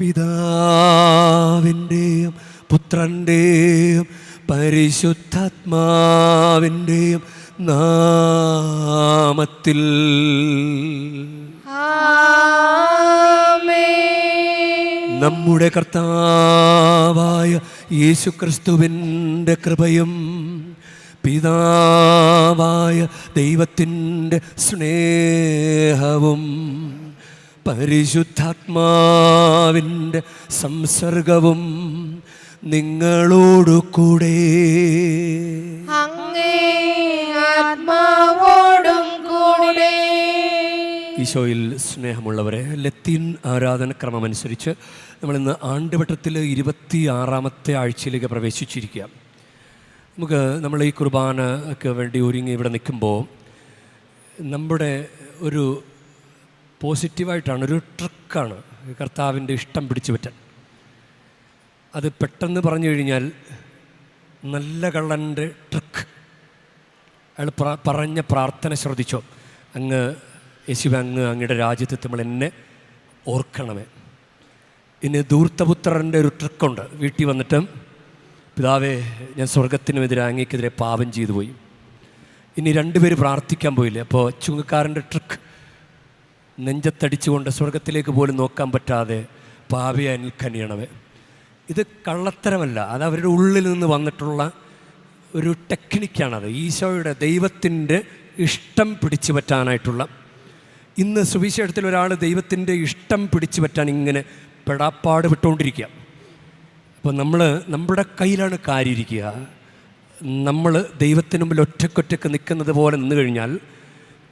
പിതാവിൻ്റെയും പുത്രൻ്റെയും പരിശുദ്ധാത്മാവിൻ്റെയും നാമത്തിൽ. നമ്മുടെ കർത്താവായ യേശുക്രിസ്തുവിൻ്റെ കൃപയും പിതാവായ ദൈവത്തിൻ്റെ സ്നേഹവും പരിശുദ്ധാത്മാവിൻ്റെ സംസർഗവും നിങ്ങളോടു കൂടെ ആത്മാവോടും കൂടെ. ഈശോയിൽ സ്നേഹമുള്ളവരെ, ലത്തീൻ ആരാധനക്രമമനുസരിച്ച് നമ്മളിന്ന് ആണ്ടുവട്ടത്തിൽ 26ാമത്തെ ആഴ്ചയിലേക്ക് പ്രവേശിച്ചിരിക്കുക. നമ്മൾ ഈ കുർബാനയ്ക്ക് വേണ്ടി ഒരുങ്ങി ഇവിടെ നിൽക്കുമ്പോൾ നമ്മുടെ ഒരു പോസിറ്റീവായിട്ടാണ്, ഒരു ട്രിക്കാണ് കർത്താവിൻ്റെ ഇഷ്ടം പിടിച്ചു പറ്റാൻ. അത് പെട്ടെന്ന് പറഞ്ഞു കഴിഞ്ഞാൽ നല്ല കള്ളൻ്റെ ട്രിക്ക്. അയാൾ പറഞ്ഞ പ്രാർത്ഥന ശ്രദ്ധിച്ചോ, അങ്ങ് യേശുവേ, അങ്ങയുടെ രാജ്യത്തെത്തുമ്പോൾ എന്നെ ഓർക്കണമേ. ഇനി ധൂർത്തപുത്രൻ്റെ ഒരു ട്രിക്കുണ്ട്. വീട്ടിൽ വന്നിട്ട്, പിതാവേ, ഞാൻ സ്വർഗത്തിനുമെതിരെ അങ്ങേക്കെതിരെ പാപം ചെയ്തു പോയി. ഇനി രണ്ടുപേര് പ്രാർത്ഥിക്കാൻ പോയില്ലേ. അപ്പോൾ ചുങ്കക്കാരൻ്റെ ട്രിക്ക്, നെഞ്ചത്തടിച്ചുകൊണ്ട് സ്വർഗത്തിലേക്ക് പോലും നോക്കാൻ പറ്റാതെ പാപിയായി നിൽക്കണിയണമേ. ഇത് കള്ളത്തരമല്ല, അത് അവരുടെ ഉള്ളിൽ നിന്ന് വന്നിട്ടുള്ള ഒരു ടെക്നിക്കാണത്. ഈശോയുടെ ദൈവത്തിൻ്റെ ഇഷ്ടം പിടിച്ചു പറ്റാനായിട്ടുള്ള. ഇന്ന് സുവിശേഷത്തിൽ ഒരാൾ ദൈവത്തിൻ്റെ ഇഷ്ടം പിടിച്ചു പറ്റാൻ ഇങ്ങനെ പെടാപ്പാട് വിട്ടുകൊണ്ടിരിക്കുക. അപ്പോൾ നമ്മുടെ കയ്യിലാണ് കാര്യം ഇരിക്കുക. നമ്മൾ ദൈവത്തിന് മുമ്പിൽ ഒറ്റക്കൊറ്റക്ക് നിൽക്കുന്നത് പോലെ നിന്ന് കഴിഞ്ഞാൽ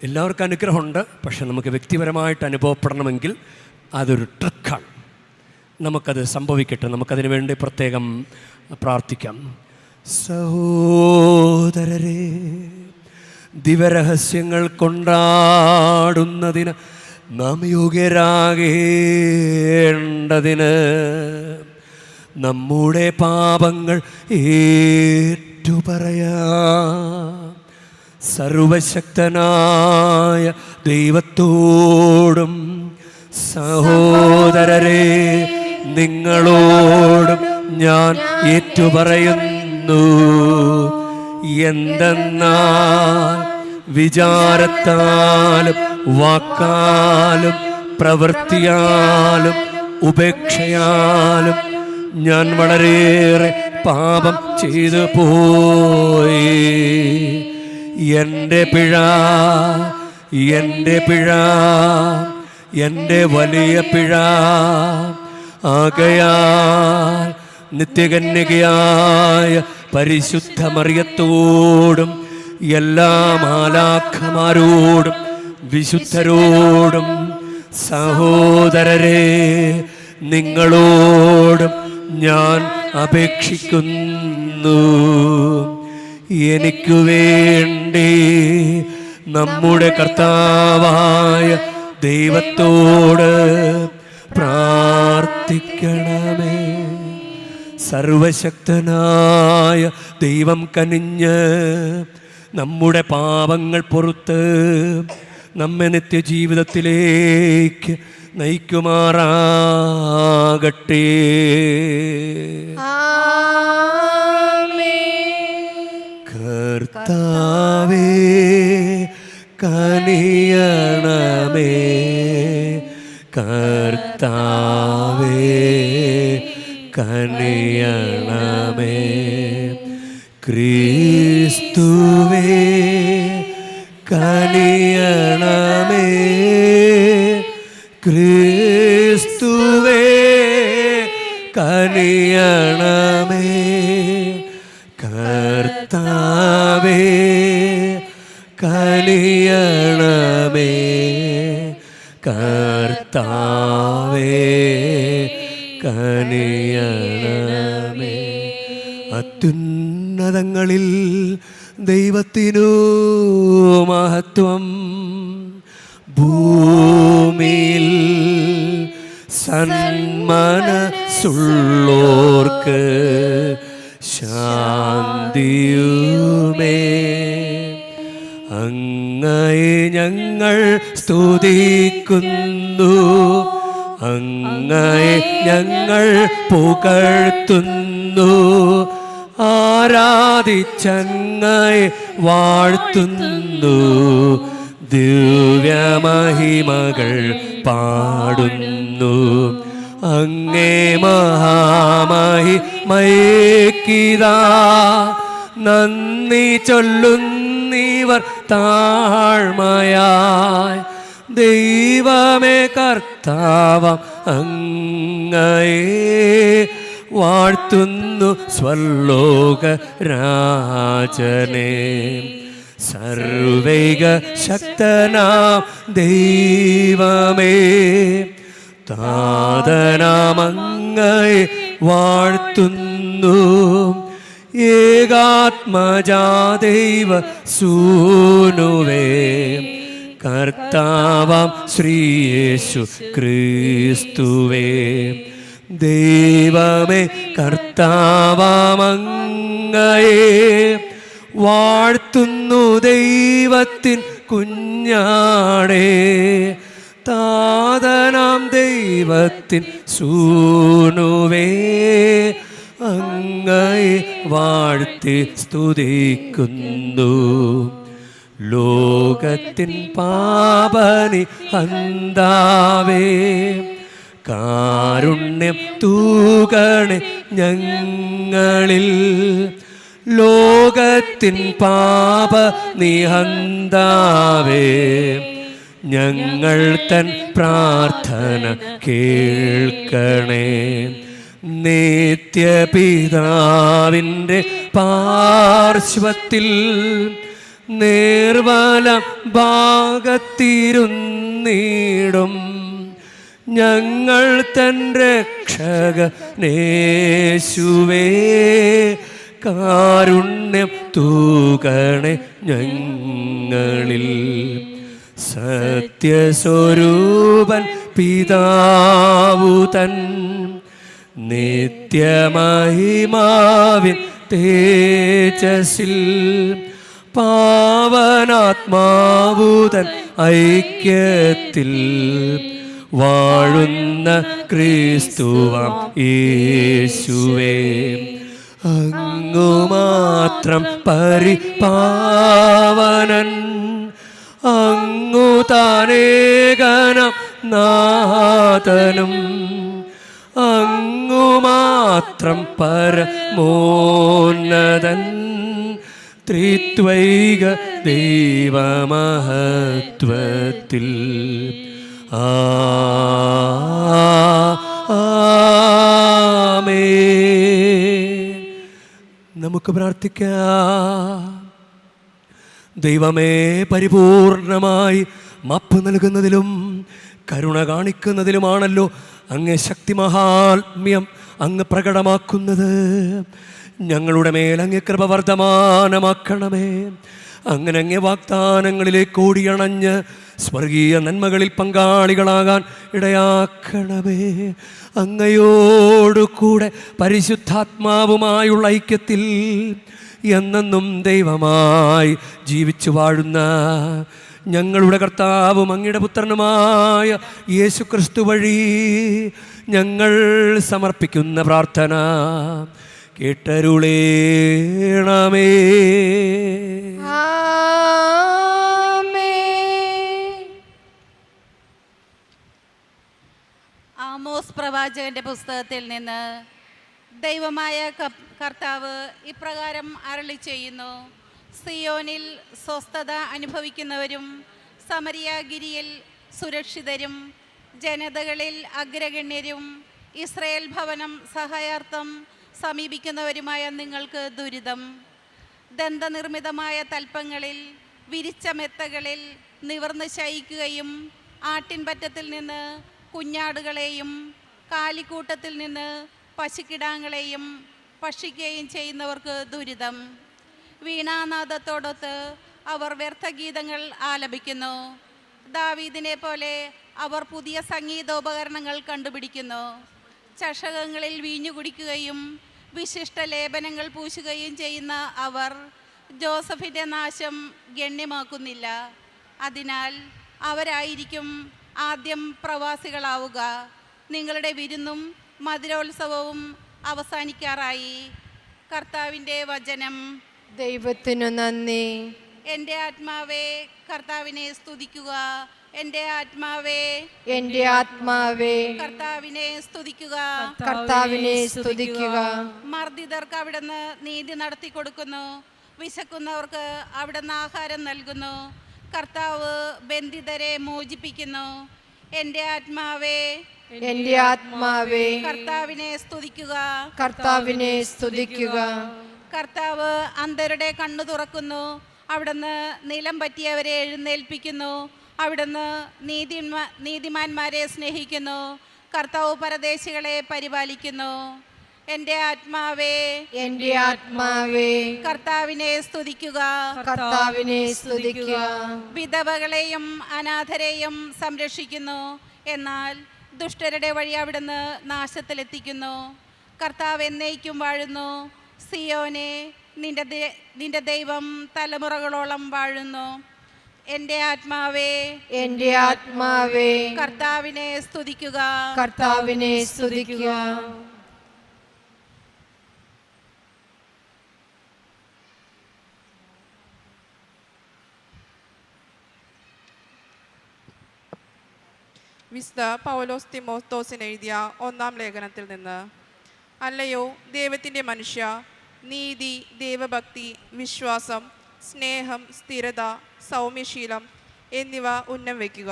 എല്ലാവർക്കും അനുഗ്രഹമുണ്ട്. പക്ഷെ നമുക്ക് വ്യക്തിപരമായിട്ട് അനുഭവപ്പെടണമെങ്കിൽ അതൊരു ട്രിക്കാണ്. നമുക്കത് സംഭവിക്കട്ടെ. നമുക്കതിനു വേണ്ടി പ്രത്യേകം പ്രാർത്ഥിക്കാം. സഹോദരരെ, ദിവരഹസ്യങ്ങൾ കൊണ്ടാടുന്നതിന് നാം യോഗ്യരാകേണ്ടതിന് നമ്മുടെ പാപങ്ങൾ ഏറ്റുപറയാം. സർവശക്തനായ ദൈവത്തോടും സഹോദരരെ നിങ്ങളോടും ഞാൻ ഏറ്റുപറയുന്നു. എന്തെന്നാൽ വിചാരത്താലും വാക്കാലും പ്രവൃത്തിയാലും ഉപേക്ഷയാലും ഞാൻ വളരെയേറെ പാപം ചെയ്തു പോയി. എൻ്റെ പിഴ, എൻ്റെ വലിയ പിഴ. ആകയാൽ നിത്യകന്യകയായ പരിശുദ്ധ മറിയത്തോടും എല്ലാ മാലാഖമാരോടും വിശുദ്ധരോടും സഹോദരരെ നിങ്ങളോടും ഞാൻ അപേക്ഷിക്കുന്നു. എനിക്കു വേണ്ടി നമ്മുടെ കർത്താവായ ദൈവത്തോട് പ്രാർത്ഥിക്കണമേ. സർവശക്തനായ ദൈവം കനിഞ്ഞ് നമ്മുടെ പാപങ്ങൾ പൊറുത്ത് നമ്മെ നിത്യജീവിതത്തിലേക്ക് നയിക്കുമാറാകട്ടെ. കർത്താവേ കനിയണമേ, കർത്താവേ കനിയണമേ. ക്രിസ്തുവേ കനിയണമേ, ക്രിസ്തുവേ കനിയണമേ. കർത്താവേ കനിയണമേ, കർത്താവേ കനിയണമേ. അത്യുന്നതങ്ങളിൽ ദൈവത്തിനു മഹത്വം, ഭൂമിയിൽ സന്മനസ്സുള്ളോർക്ക് ശാന്തിയുമേ. അങ്ങയെ ഞങ്ങൾ സ്തുതിക്കുന്നു, അങ്ങയെ ഞങ്ങൾ പുകഴ്ത്തുന്നു, ആരാധിച്ചങ്ങയെ വാഴ്ത്തുന്നു, ദിവ്യമഹിമകൾ പാടുന്നു. അങ്ങേ മഹാമഹിമയ്ക്കിതാ നന്ദി ചൊല്ലുന്നീവർ താഴ്മയായി. ദൈവമേ കർത്താവം അങ്ങയെ വാഴ്ത്തുന്നു സ്വർലോക രാജനെ. സർവൈക ശക്തനാം ദൈവമേ, താതനാമങ്ങയെ വാഴ്ത്തുന്നു. ഏകാത്മജാദൈവ സൂനുവേ, കർത്താവാം ശ്രീയേശു ക്രിസ്തുവേ. ദൈവമേ കർത്താവാമങ്ങയെ വാഴ്ത്തുന്നു, ദൈവത്തിൻ കുഞ്ഞാടേ. താതനാം ദൈവത്തിൻ സൂനുവേ, അങ്ങയെ വാഴ്ത്തി സ്തുതിക്കുന്നു. ലോകത്തിൻ പാപനി ഹന്താവേ, കാരുണ്യം തൂകണേ ഞങ്ങളിൽ. ലോകത്തിൻ പാപ നിഹന്താവേ, ഞങ്ങൾ തൻ പ്രാർത്ഥന കേൾക്കണേ. നിത്യപിതാവിൻ്റെ പാർശ്വത്തിൽ നേർവലം ഭാഗത്തിരുന്നിടും ഞങ്ങൾ തൻ രക്ഷകനേശുവേ, കാരുണ്യം തൂകണേ ഞങ്ങളിൽ. സത്യസ്വരൂപൻ പിതാവു തൻ നിത്യമഹിമാവിൻ തേജസ്സിൽ, പാവനാത്മാവുതൻ ഐക്യത്തിൽ വാഴുന്ന ക്രിസ്തുവാം യേശുവേ. അങ്ങു മാത്രം പരിപാവനൻ, അങ്ങു താനേകനം നാഥനും, അങ്ങു മാത്രം പരമോന്നതൻ. ത്രിത്വൈക ദൈവമഹത്വത്തിൽ ആമേൻ. നമുക്ക് പ്രാർത്ഥിക്കാം. ദൈവമേ, പരിപൂർണമായി മാപ്പ് നൽകുന്നതിലും കരുണ കാണിക്കുന്നതിലുമാണല്ലോ അങ്ങേ ശക്തി മഹാത്മ്യം അങ്ങ് പ്രകടമാക്കുന്നത്. ഞങ്ങളുടെ മേൽ അങ്ങ് കൃപ വർദ്ധമാനമാക്കണമേ. അങ്ങനെ അങ്ങേ വാഗ്ദാനങ്ങളിലേക്ക് ഓടിയണഞ്ഞ് സ്വർഗീയ നന്മകളിൽ പങ്കാളികളാകാൻ ഇടയാക്കണമേ. അങ്ങയോടുകൂടെ പരിശുദ്ധാത്മാവുമായുള്ള ഐക്യത്തിൽ എന്നെന്നും ദൈവമായി ജീവിച്ചു വാഴുന്ന ഞങ്ങളുടെ കർത്താവും അങ്ങയുടെ പുത്രനുമായ യേശു ക്രിസ്തു വഴി ഞങ്ങൾ സമർപ്പിക്കുന്ന പ്രാർത്ഥന കേട്ടരുളേണമേ. ആമോസ് പ്രവാചകന്റെ പുസ്തകത്തിൽ നിന്ന് ദൈവമായ കർത്താവ് ഇപ്രകാരം അരുളി ചെയ്യുന്നു: സിയോനിൽ സ്വസ്ഥത അനുഭവിക്കുന്നവരും സമരിയാഗിരിയിൽ സുരക്ഷിതരും ജനതകളിൽ അഗ്രഗണ്യരും ഇസ്രയേൽ ഭവനം സഹായാർത്ഥം സമീപിക്കുന്നവരുമായ നിങ്ങൾക്ക് ദുരിതം. ദന്തനിർമ്മിതമായ തൽപ്പങ്ങളിൽ വിരിച്ച മെത്തകളിൽ നിവർന്ന് ശയിക്കുകയും ആട്ടിൻപറ്റത്തിൽ നിന്ന് കുഞ്ഞാടുകളെയും കാലിക്കൂട്ടത്തിൽ നിന്ന് പശുക്കിടാങ്ങളെയും ഭക്ഷിക്കുകയും ചെയ്യുന്നവർക്ക് ദുരിതം. വീണാനാദത്തോടൊത്ത് അവർ വ്യർത്ഥഗീതങ്ങൾ ആലപിക്കുന്നു. ദാവീദിനെ പോലെ അവർ പുതിയ സംഗീതോപകരണങ്ങൾ കണ്ടുപിടിക്കുന്നു. ചഷകങ്ങളിൽ വീഞ്ഞു കുടിക്കുകയും വിശിഷ്ട ലേപനങ്ങൾ പൂശുകയും ചെയ്യുന്ന അവർ ജോസഫിൻ്റെ നാശം ഗണ്യമാക്കുന്നില്ല. അതിനാൽ അവരായിരിക്കും ആദ്യം പ്രവാസികളാവുക. നിങ്ങളുടെ വിരുന്നും മധുരോത്സവവും അവസാനിക്കാറായി. കർത്താവിൻ്റെ വചനം. ദൈവത്തിനു നന്ദി. എൻ്റെ ആത്മാവേ കർത്താവിനെ സ്തുതിക്കുക. എൻ്റെ ആത്മാവേ, എൻ്റെ ആത്മാവേ കർത്താവിനെ സ്തുതിക്കുക. കർത്താവിനെ സ്തുതിക്കുക. മർദ്ദിതർക്ക് അവിടുന്ന് നീതി നടത്തി കൊടുക്കുന്നു. വിശക്കുന്നവർക്ക് അവിടുന്ന് ആഹാരം നൽകുന്നു. കർത്താവ് ബന്ധിതരെ മോചിപ്പിക്കുന്നു. എൻ്റെ ആത്മാവേ, എൻ്റെ ആത്മാവേ കർത്താവിനെ സ്തുതിക്കുക. കർത്താവിനെ സ്തുതിക്കുക. കർത്താവ് അന്ധരുടെ കണ്ണു തുറക്കുന്നു. അവിടുന്ന് നിലം പറ്റിയവരെ എഴുന്നേൽപ്പിക്കുന്നു. അവിടുന്ന് നീതിമാന്മാരെ സ്നേഹിക്കുന്നു. കർത്താവ് പരദേശികളെ പരിപാലിക്കുന്നു. എൻ്റെ ആത്മാവേ, എൻ്റെ ആത്മാവേ കർത്താവിനെ സ്തുതിക്കുക. കർത്താവിനെ സ്തുതിക്കുക. വിധവകളെയും അനാഥരെയും സംരക്ഷിക്കുന്നു. എന്നാൽ ദുഷ്ടരുടെ വഴി അവിടുന്ന് നാശത്തിലെത്തിക്കുന്നു. കർത്താവ് എന്നേക്കും വാഴുന്നു. സിയോനെ, നിന്റെ ദൈവം തലമുറകളോളം വാഴുന്നു. എൻ്റെ ആത്മാവേ, എൻ്റെ ആത്മാവേ കർത്താവിനെ സ്തുതിക്കുക. കർത്താവിനെ സ്തുതിക്കുക. വിശുദ്ധ പൗലോസ് തിമോത്തോസിന് എഴുതിയ 1-ാം ലേഖനത്തിൽ നിന്ന്. അല്ലയോ ദൈവത്തിൻ്റെ മനുഷ്യ, നീതി, ദൈവഭക്തി, വിശ്വാസം, സ്നേഹം, സ്ഥിരത, സൗമ്യശീലം എന്നിവ ഉന്നം വയ്ക്കുക.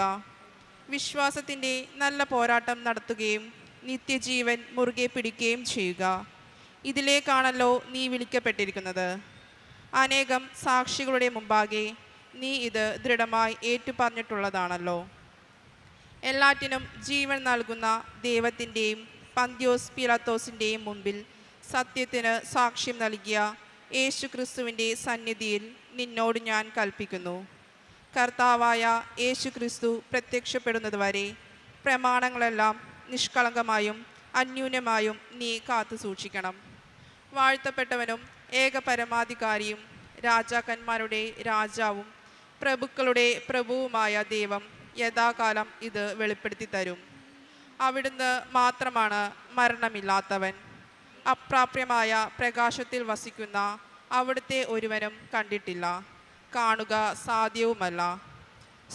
വിശ്വാസത്തിൻ്റെ നല്ല പോരാട്ടം നടത്തുകയും നിത്യജീവൻ മുറുകെ പിടിക്കുകയും ചെയ്യുക. ഇതിലേക്കാണല്ലോ നീ വിളിക്കപ്പെട്ടിരിക്കുന്നത്. അനേകം സാക്ഷികളുടെ മുമ്പാകെ നീ ഇത് ദൃഢമായി ഏറ്റുപറഞ്ഞിട്ടുള്ളതാണല്ലോ. എല്ലാറ്റിനും ജീവൻ നൽകുന്ന ദൈവത്തിൻ്റെയും പന്ത്യോസ് പീലാത്തോസിൻ്റെയും മുൻപിൽ സത്യത്തിന് സാക്ഷ്യം നൽകിയ യേശു ക്രിസ്തുവിൻ്റെ സന്നിധിയിൽ നിന്നോട് ഞാൻ കൽപ്പിക്കുന്നു. കർത്താവായ യേശു ക്രിസ്തു പ്രത്യക്ഷപ്പെടുന്നതുവരെ പ്രമാണങ്ങളെല്ലാം നിഷ്കളങ്കമായും അന്യൂനമായും നീ കാത്തു സൂക്ഷിക്കണം. വാഴ്ത്തപ്പെട്ടവനും ഏകപരമാധികാരിയും രാജാക്കന്മാരുടെ രാജാവും പ്രഭുക്കളുടെ പ്രഭുവുമായ ദൈവം യഥാകാലം ഇത് വെളിപ്പെടുത്തി തരും. അവിടുന്ന് മാത്രമാണ് മരണമില്ലാത്തവൻ. അപ്രാപ്യമായ പ്രകാശത്തിൽ വസിക്കുന്ന അവിടുത്തെ ഒരുവനും കണ്ടിട്ടില്ല, കാണുക സാധ്യവുമല്ല.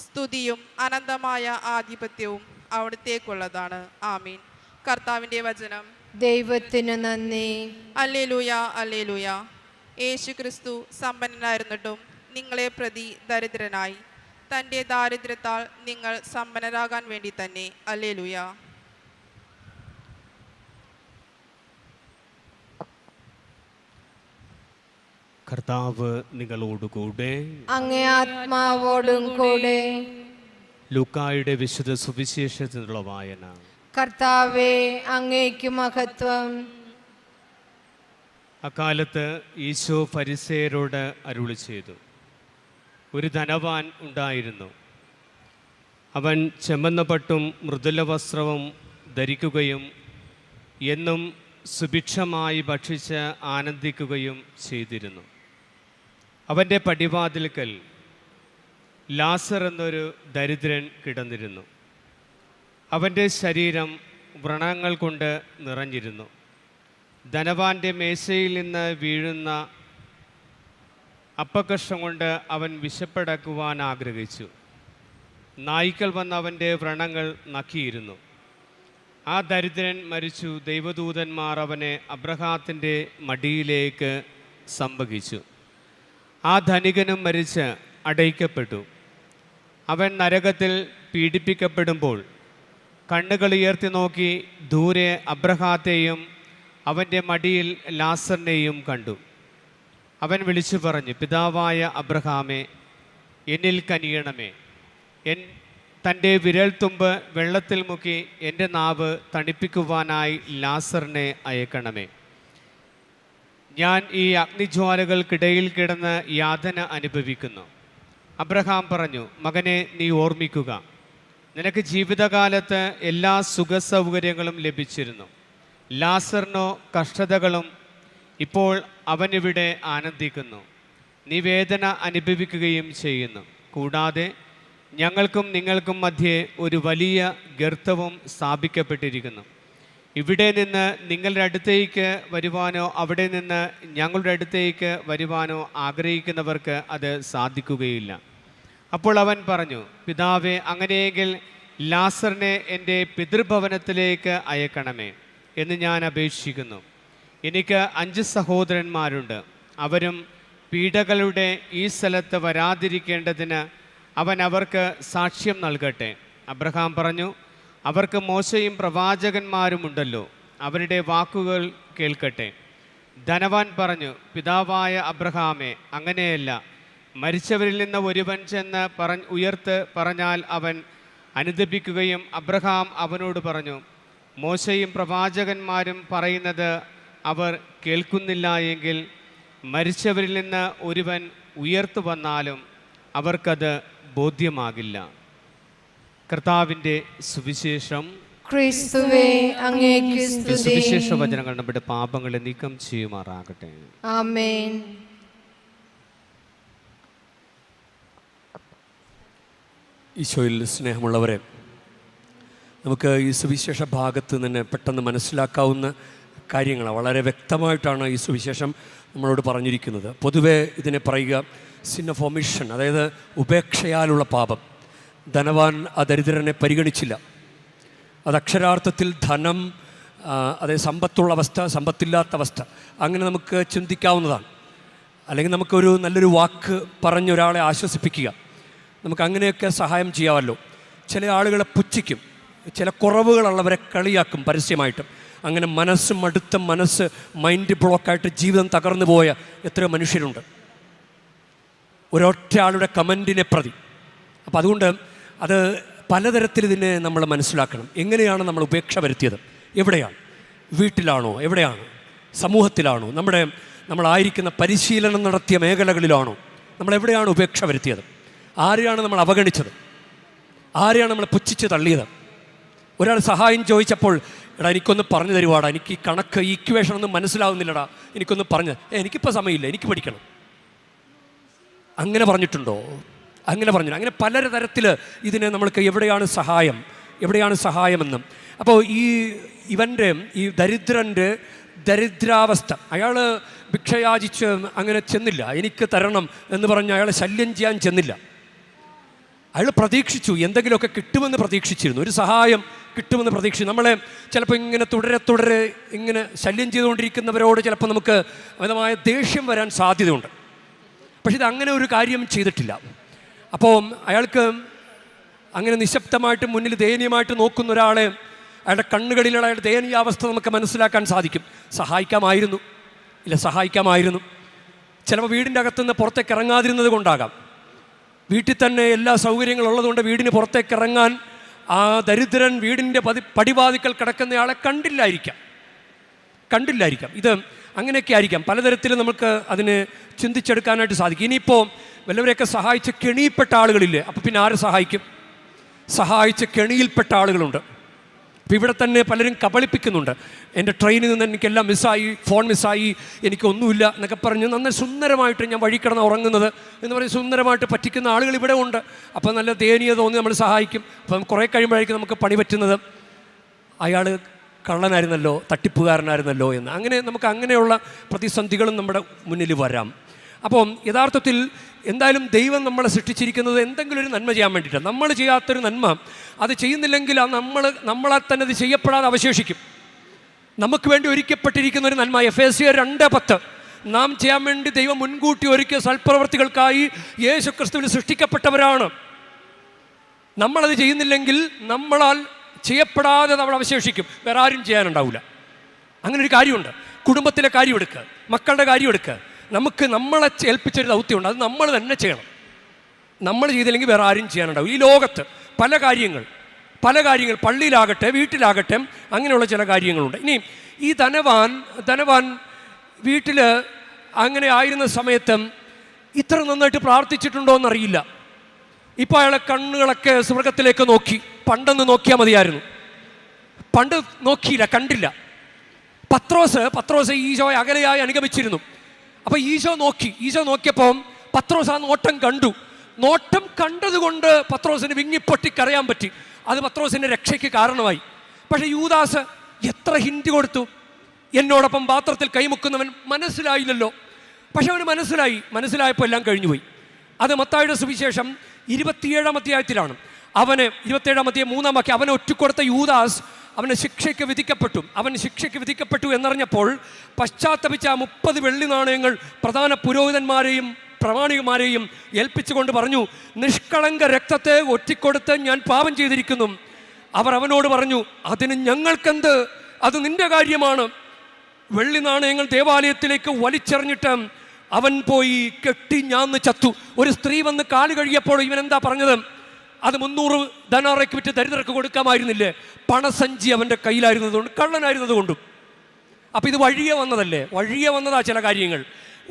സ്തുതിയും അനന്തമായ ആധിപത്യവും അവിടുത്തേക്കുള്ളതാണ്. ആമീൻ. കർത്താവിൻ്റെ വചനം. ദൈവത്തിനു നന്ദി. Alleluia, alleluia. യേശു ക്രിസ്തു സമ്പന്നനായിരുന്നിട്ടും നിങ്ങളെ പ്രതി ദരിദ്രനായി, തൻ്റെ ദാരിദ്ര്യത്താൽ നിങ്ങൾ സമ്പന്നരാകാൻ വേണ്ടി തന്നെ. അല്ലേലൂയ. കർത്താവ് നിങ്ങളോടുകൂടെ. അങ്ങേ ആത്മാവോടും കൂടെ. ലൂക്കായുടെ വിശുദ്ധ സുവിശേഷത്തിനുള്ള വായന. കർത്താവേ, അങ്ങേക്ക് മഹത്വം. അക്കാലത്ത് ഈശോ ഫരിസേയരോട് അരുളി ചെയ്തു. ഒരു ധനവാൻ ഉണ്ടായിരുന്നു. അവൻ ചെമ്മന്ന പട്ടും മൃദുല വസ്ത്രവും ധരിക്കുകയും എന്നും സുഭിക്ഷമായി ഭക്ഷിച്ച് ആനന്ദിക്കുകയും ചെയ്തിരുന്നു. അവൻ്റെ പടിവാതിൽക്കൽ ലാസർ എന്നൊരു ദരിദ്രൻ കിടന്നിരുന്നു. അവൻ്റെ ശരീരം വ്രണങ്ങൾ കൊണ്ട് നിറഞ്ഞിരുന്നു. ധനവാന്റെ മേശയിൽ നിന്ന് വീഴുന്ന അപ്പക്കഷ്ണം കൊണ്ട് അവൻ വിശപ്പടക്കുവാൻ ആഗ്രഹിച്ചു. നായ്ക്കൾ വന്ന് അവൻ്റെ വ്രണങ്ങൾ നക്കിയിരുന്നു. ആ ദരിദ്രൻ മരിച്ചു. ദൈവദൂതന്മാർ അവനെ അബ്രഹാത്തിൻ്റെ മടിയിലേക്ക് സംവഹിച്ചു. ആ ധനികനും മരിച്ച് അടയ്ക്കപ്പെട്ടു. അവൻ നരകത്തിൽ പീഡിപ്പിക്കപ്പെടുമ്പോൾ കണ്ണുകൾ ഉയർത്തി നോക്കി ദൂരെ അബ്രഹാത്തെയും അവൻ്റെ മടിയിൽ ലാസറിനെയും കണ്ടു. അവൻ വിളിച്ചു പറഞ്ഞു, പിതാവായ അബ്രഹാമേ, എന്നിൽ കനിയണമേ. തൻ്റെ വിരൽത്തുമ്പ് വെള്ളത്തിൽ മുക്കി എൻ്റെ നാവ് തണുപ്പിക്കുവാനായി ലാസറിനെ അയക്കണമേ. ഞാൻ ഈ അഗ്നിജ്വാലകൾക്കിടയിൽ കിടന്ന് യാതന അനുഭവിക്കുന്നു. അബ്രഹാം പറഞ്ഞു, മകനെ, നീ ഓർമ്മിക്കുക, നിനക്ക് ജീവിതകാലത്ത് എല്ലാ സുഖസൗകര്യങ്ങളും ലഭിച്ചിരുന്നു. ലാസറിനോ കഷ്ടതകളും. ഇപ്പോൾ അവനിവിടെ ആനന്ദിക്കുന്നു, നീ വേദന അനുഭവിക്കുകയും ചെയ്യുന്നു. കൂടാതെ ഞങ്ങൾക്കും നിങ്ങൾക്കും മധ്യേ ഒരു വലിയ ഗർത്തവും സ്ഥാപിക്കപ്പെട്ടിരിക്കുന്നു. ഇവിടെ നിന്ന് നിങ്ങളുടെ അടുത്തേക്ക് വരുവാനോ അവിടെ നിന്ന് ഞങ്ങളുടെ അടുത്തേക്ക് വരുവാനോ ആഗ്രഹിക്കുന്നവർക്ക് അത് സാധിക്കുകയില്ല. അപ്പോൾ അവൻ പറഞ്ഞു, പിതാവേ, അങ്ങനെയെങ്കിൽ ലാസറിനെ എൻ്റെ പിതൃഭവനത്തിലേക്ക് അയക്കണമേ എന്ന് ഞാൻ അപേക്ഷിക്കുന്നു. എനിക്ക് 5 സഹോദരന്മാരുണ്ട്. അവരും പീഡകളുടെ ഈ സ്ഥലത്ത് വരാതിരിക്കേണ്ടതിന് അവൻ അവർക്ക് സാക്ഷ്യം നൽകട്ടെ. അബ്രഹാം പറഞ്ഞു, അവർക്ക് മോശയും പ്രവാചകന്മാരുമുണ്ടല്ലോ, അവരുടെ വാക്കുകൾ കേൾക്കട്ടെ. ധനവാൻ പറഞ്ഞു, പിതാവായ അബ്രഹാമേ, അങ്ങനെയല്ല. മരിച്ചവരിൽ നിന്ന് ഒരുവൻ ചെന്ന് ഉയർത്ത് പറഞ്ഞാൽ അവൻ അനുദപിക്കുകയും. അബ്രഹാം അവനോട് പറഞ്ഞു, മോശയും പ്രവാചകന്മാരും പറയുന്നത് അവർ കേൾക്കുന്നില്ല എങ്കിൽ മരിച്ചവരിൽ നിന്ന് ഒരുവൻ ഉയർത്തു വന്നാലും അവർക്കത് ബോധ്യമാകില്ല. കർത്താവിൻ്റെ സുവിശേഷം. ക്രിസ്തുവേ, അങ്ങേക്ക് സ്തുതി. സുവിശേഷ വചനങ്ങൾ നമ്മുടെ പാപങ്ങളെ നീക്കം ചെയ്യുമാറാകട്ടെ. ആമേൻ. ഈശോയിൽ സ്നേഹമുള്ളവരെ, നമുക്ക് ഈ സുവിശേഷ ഭാഗത്ത് തന്നെ പെട്ടെന്ന് മനസ്സിലാക്കാവുന്ന കാര്യങ്ങളാണ്. വളരെ വ്യക്തമായിട്ടാണ് ഈ സുവിശേഷം നമ്മളോട് പറഞ്ഞിരിക്കുന്നത്. പൊതുവേ ഇതിനെ പറയുക സിൻ ഓഫ് ഒമിഷൻ, അതായത് ഉപേക്ഷയാലുള്ള പാപം. ധനവാൻ ആ ദരിദ്രനെ പരിഗണിച്ചില്ല. അത് അക്ഷരാർത്ഥത്തിൽ ധനം, അതായത് സമ്പത്തുള്ള അവസ്ഥ, സമ്പത്തില്ലാത്ത അവസ്ഥ, അങ്ങനെ നമുക്ക് ചിന്തിക്കാവുന്നതാണ്. അല്ലെങ്കിൽ നമുക്കൊരു നല്ലൊരു വാക്ക് പറഞ്ഞൊരാളെ ആശ്വസിപ്പിക്കുക, നമുക്ക് അങ്ങനെയൊക്കെ സഹായം ചെയ്യാമല്ലോ. ചില ആളുകളെ പുച്ഛിക്കും, ചില കുറവുകളുള്ളവരെ കളിയാക്കും പരസ്യമായിട്ടും. അങ്ങനെ മനസ്സ് മടുത്ത മനസ്സ്, മൈൻഡ് ബ്ലോക്കായിട്ട് ജീവിതം തകർന്നു പോയ എത്രയോ മനുഷ്യരുണ്ട് ഒരൊറ്റ ആളുടെ കമൻറ്റിനെ പ്രതി. അപ്പം അതുകൊണ്ട് അത് പലതരത്തിൽ ഇതിനെ നമ്മൾ മനസ്സിലാക്കണം. എങ്ങനെയാണ് നമ്മൾ ഉപേക്ഷ വരുത്തിയത്? എവിടെയാണ്? വീട്ടിലാണോ? എവിടെയാണ്? സമൂഹത്തിലാണോ? നമ്മളായിരിക്കുന്ന പരിശീലനം നടത്തിയ മേഖലകളിലാണോ? നമ്മളെവിടെയാണ് ഉപേക്ഷ വരുത്തിയത്? ആരെയാണ് നമ്മൾ അവഗണിച്ചത്? ആരെയാണ് നമ്മൾ പുച്ഛിച്ച് തള്ളിയത്? ഒരാൾ സഹായം ചോദിച്ചപ്പോൾ, എടാ എനിക്കൊന്ന് പറഞ്ഞു തരുവാടാ, എനിക്ക് ഈ കണക്ക്, ഈ ഇക്വേഷൻ ഒന്നും മനസ്സിലാവുന്നില്ലടാ, എനിക്കൊന്ന് പറഞ്ഞ്, എനിക്കിപ്പോൾ സമയമില്ല, എനിക്ക് പഠിക്കണം, അങ്ങനെ പറഞ്ഞിട്ടുണ്ടോ? അങ്ങനെ പറഞ്ഞില്ല. അങ്ങനെ പലതരത്തിൽ ഇതിനെ നമ്മൾക്ക് എവിടെയാണ് സഹായം, എവിടെയാണ് സഹായമെന്നും. അപ്പോൾ ഇവൻ്റെ ഈ ദരിദ്രൻ്റെ ദരിദ്രാവസ്ഥ, അയാൾ ഭിക്ഷയാചിച്ച് അങ്ങനെ ചെന്നില്ല, എനിക്ക് തരണം എന്ന് പറഞ്ഞ് അയാളെ ശല്യം ചെയ്യാൻ ചെന്നില്ല. അയാൾ പ്രതീക്ഷിച്ചു, എന്തെങ്കിലുമൊക്കെ കിട്ടുമെന്ന് പ്രതീക്ഷിച്ചിരുന്നു, ഒരു സഹായം കിട്ടുമെന്ന് പ്രതീക്ഷിച്ചു. നമ്മളെ ചിലപ്പോൾ ഇങ്ങനെ തുടരെ ഇങ്ങനെ ശല്യം ചെയ്തുകൊണ്ടിരിക്കുന്നവരോട് ചിലപ്പോൾ നമുക്ക് അമിതമായ ദേഷ്യം വരാൻ സാധ്യതയുണ്ട്. പക്ഷെ ഇത് അങ്ങനെ ഒരു കാര്യം ചെയ്തിട്ടില്ല. അപ്പോൾ അയാൾക്ക് അങ്ങനെ നിശബ്ദമായിട്ട് മുന്നിൽ ദയനീയമായിട്ട് നോക്കുന്ന ഒരാളെ, അയാളുടെ കണ്ണുകളിലുള്ള അയാളുടെ ദയനീയാവസ്ഥ നമുക്ക് മനസ്സിലാക്കാൻ സാധിക്കും. സഹായിക്കാമായിരുന്നു, ഇല്ല സഹായിക്കാമായിരുന്നു. ചിലപ്പോൾ വീടിൻ്റെ അകത്തുനിന്ന് പുറത്തേക്ക് ഇറങ്ങാതിരുന്നത് കൊണ്ടാകാം. വീട്ടിൽ തന്നെ എല്ലാ സൗകര്യങ്ങളും ഉള്ളതുകൊണ്ട് വീടിന് പുറത്തേക്ക് ഇറങ്ങാൻ ആ ദരിദ്രൻ വീടിൻ്റെ പടിവാതിക്കൽ കിടക്കുന്നയാളെ കണ്ടില്ലായിരിക്കാം. ഇത് അങ്ങനെയൊക്കെ ആയിരിക്കാം. പലതരത്തിൽ നമുക്ക് അതിന് ചിന്തിച്ചെടുക്കാനായിട്ട് സാധിക്കും. ഇനിയിപ്പോൾ വല്ലവരെയൊക്കെ സഹായിച്ച് കെണിയിൽപ്പെട്ട ആളുകളില്ലേ, അപ്പോൾ പിന്നെ ആരെ സഹായിക്കും? സഹായിച്ച് കെണിയിൽപ്പെട്ട ആളുകളുണ്ട്. അപ്പോൾ ഇവിടെ തന്നെ പലരും കബളിപ്പിക്കുന്നുണ്ട്. എൻ്റെ ട്രെയിനിൽ നിന്ന് എനിക്കെല്ലാം മിസ്സായി, ഫോൺ മിസ്സായി, എനിക്കൊന്നുമില്ല എന്നൊക്കെ പറഞ്ഞ് നന്നായി സുന്ദരമായിട്ട് ഞാൻ വഴി കിടന്ന് ഉറങ്ങുന്നത് എന്ന് പറഞ്ഞ് സുന്ദരമായിട്ട് പറ്റിക്കുന്ന ആളുകൾ ഇവിടെ ഉണ്ട്. അപ്പോൾ നല്ല ദയനീയത തോന്നി നമ്മൾ സഹായിക്കും. അപ്പം കുറേ കഴിയുമ്പോഴേക്കും നമുക്ക് പണി പറ്റുന്നത് അയാൾ കള്ളനായിരുന്നല്ലോ, തട്ടിപ്പുകാരനായിരുന്നല്ലോ എന്ന്. അങ്ങനെ നമുക്ക് അങ്ങനെയുള്ള പ്രതിസന്ധികളും നമ്മുടെ മുന്നിൽ വരാം. അപ്പം യഥാർത്ഥത്തിൽ എന്തായാലും ദൈവം നമ്മളെ സൃഷ്ടിച്ചിരിക്കുന്നത് എന്തെങ്കിലും ഒരു നന്മ ചെയ്യാൻ വേണ്ടിയിട്ടാണ്. നമ്മൾ ചെയ്യാത്തൊരു നന്മ അത് ചെയ്യുന്നില്ലെങ്കിൽ ആ നമ്മളെ തന്നെ അത് ചെയ്യപ്പെടാതെ അവശേഷിക്കും. നമുക്ക് വേണ്ടി ഒരുക്കപ്പെട്ടിരിക്കുന്ന ഒരു നന്മ, എഫേസ്യർ 2:10, നാം ചെയ്യാൻ വേണ്ടി ദൈവം മുൻകൂട്ടി ഒരുക്കിയ സൽപ്രവർത്തികൾക്കായി യേശുക്രിസ്തുവിൽ സൃഷ്ടിക്കപ്പെട്ടവരാണ്. നമ്മളത് ചെയ്യുന്നില്ലെങ്കിൽ നമ്മളാൽ ചെയ്യപ്പെടാതെ നമ്മൾ അവശേഷിക്കും, വേറെ ആരും ചെയ്യാനുണ്ടാവില്ല. അങ്ങനെ ഒരു കാര്യമുണ്ട്. കുടുംബത്തിലെ കാര്യം എടുക്കുക, മക്കളുടെ കാര്യം എടുക്കുക. നമുക്ക് നമ്മളെ ഏൽപ്പിച്ചൊരു ദൗത്യമുണ്ട്, അത് നമ്മൾ തന്നെ ചെയ്യണം. നമ്മൾ ചെയ്തില്ലെങ്കിൽ വേറെ ആരും ചെയ്യാനുണ്ടാവും. ഈ ലോകത്ത് പല കാര്യങ്ങൾ പള്ളിയിലാകട്ടെ വീട്ടിലാകട്ടെ അങ്ങനെയുള്ള ചില കാര്യങ്ങളുണ്ട്. ഇനി ഈ ധനവാൻ വീട്ടിൽ അങ്ങനെ ആയിരുന്ന സമയത്ത് ഇത്ര നന്നായിട്ട് പ്രാർത്ഥിച്ചിട്ടുണ്ടോ എന്നറിയില്ല. ഇപ്പോൾ അയാളെ കണ്ണുകളൊക്കെ സ്വർഗത്തിലേക്ക് നോക്കി. പണ്ടൊന്ന് നോക്കിയാൽ മതിയായിരുന്നു, പണ്ട് നോക്കിയില്ല, കണ്ടില്ല. പത്രോസ് ഈശോയെ അകലെയായി അനുഗമിച്ചിരുന്നു. അപ്പോൾ ഈശോ നോക്കിയപ്പോൾ പത്രോസ് ആ നോട്ടം കണ്ടു. നോട്ടം കണ്ടതുകൊണ്ട് പത്രോസിന് വിങ്ങിപ്പൊട്ടിക്കരയാൻ പറ്റി. അത് പത്രോസിൻ്റെ രക്ഷയ്ക്ക് കാരണമായി. പക്ഷേ യൂദാസ് എത്ര ഹിന്റ് കൊടുത്തു, എന്നോടൊപ്പം പാത്രത്തിൽ കൈമുക്കുന്നവൻ മനസ്സിലായില്ലല്ലോ. പക്ഷെ അവന് മനസ്സിലായപ്പോൾ എല്ലാം കഴിഞ്ഞുപോയി. അത് മത്തായിയുടെ സുവിശേഷം 27-ാം അധ്യായത്തിലാണ്. അവന് 27-ാം അധ്യായം 3-ാം വാക്യം, അവനെ ഒറ്റുകൊടുത്ത യൂദാസ് അവന് ശിക്ഷയ്ക്ക് വിധിക്കപ്പെട്ടു എന്നറിഞ്ഞപ്പോൾ പശ്ചാത്തപിച്ച 30 വെള്ളി നാണയങ്ങൾ പ്രധാന പുരോഹിതന്മാരെയും പ്രമാണികന്മാരെയും ഏൽപ്പിച്ചുകൊണ്ട് പറഞ്ഞു, നിഷ്കളങ്ക രക്തത്തെ ഒറ്റിക്കൊടുത്ത് ഞാൻ പാപം ചെയ്തിരിക്കുന്നു. അവർ അവനോട് പറഞ്ഞു, അതിന് ഞങ്ങൾക്കെന്ത്, അത് നിന്റെ കാര്യമാണ്. വെള്ളി നാണയങ്ങൾ ദേവാലയത്തിലേക്ക് വലിച്ചെറിഞ്ഞിട്ട് അവൻ പോയി കെട്ടി ഞാന്ന് ചത്തു. ഒരു സ്ത്രീ വന്ന് കാല് കഴുകിയപ്പോൾ ഇവൻ എന്താ പറഞ്ഞത്? അത് 300 ധനാറയ്ക്ക് വിറ്റ് ദരിദ്രർക്ക് കൊടുക്കാമായിരുന്നില്ലേ? പണസഞ്ചി അവൻ്റെ കയ്യിലായിരുന്നതുകൊണ്ട്, കള്ളനായിരുന്നതുകൊണ്ടും. അപ്പം ഇത് വഴിയെ വന്നതാ. ചില കാര്യങ്ങൾ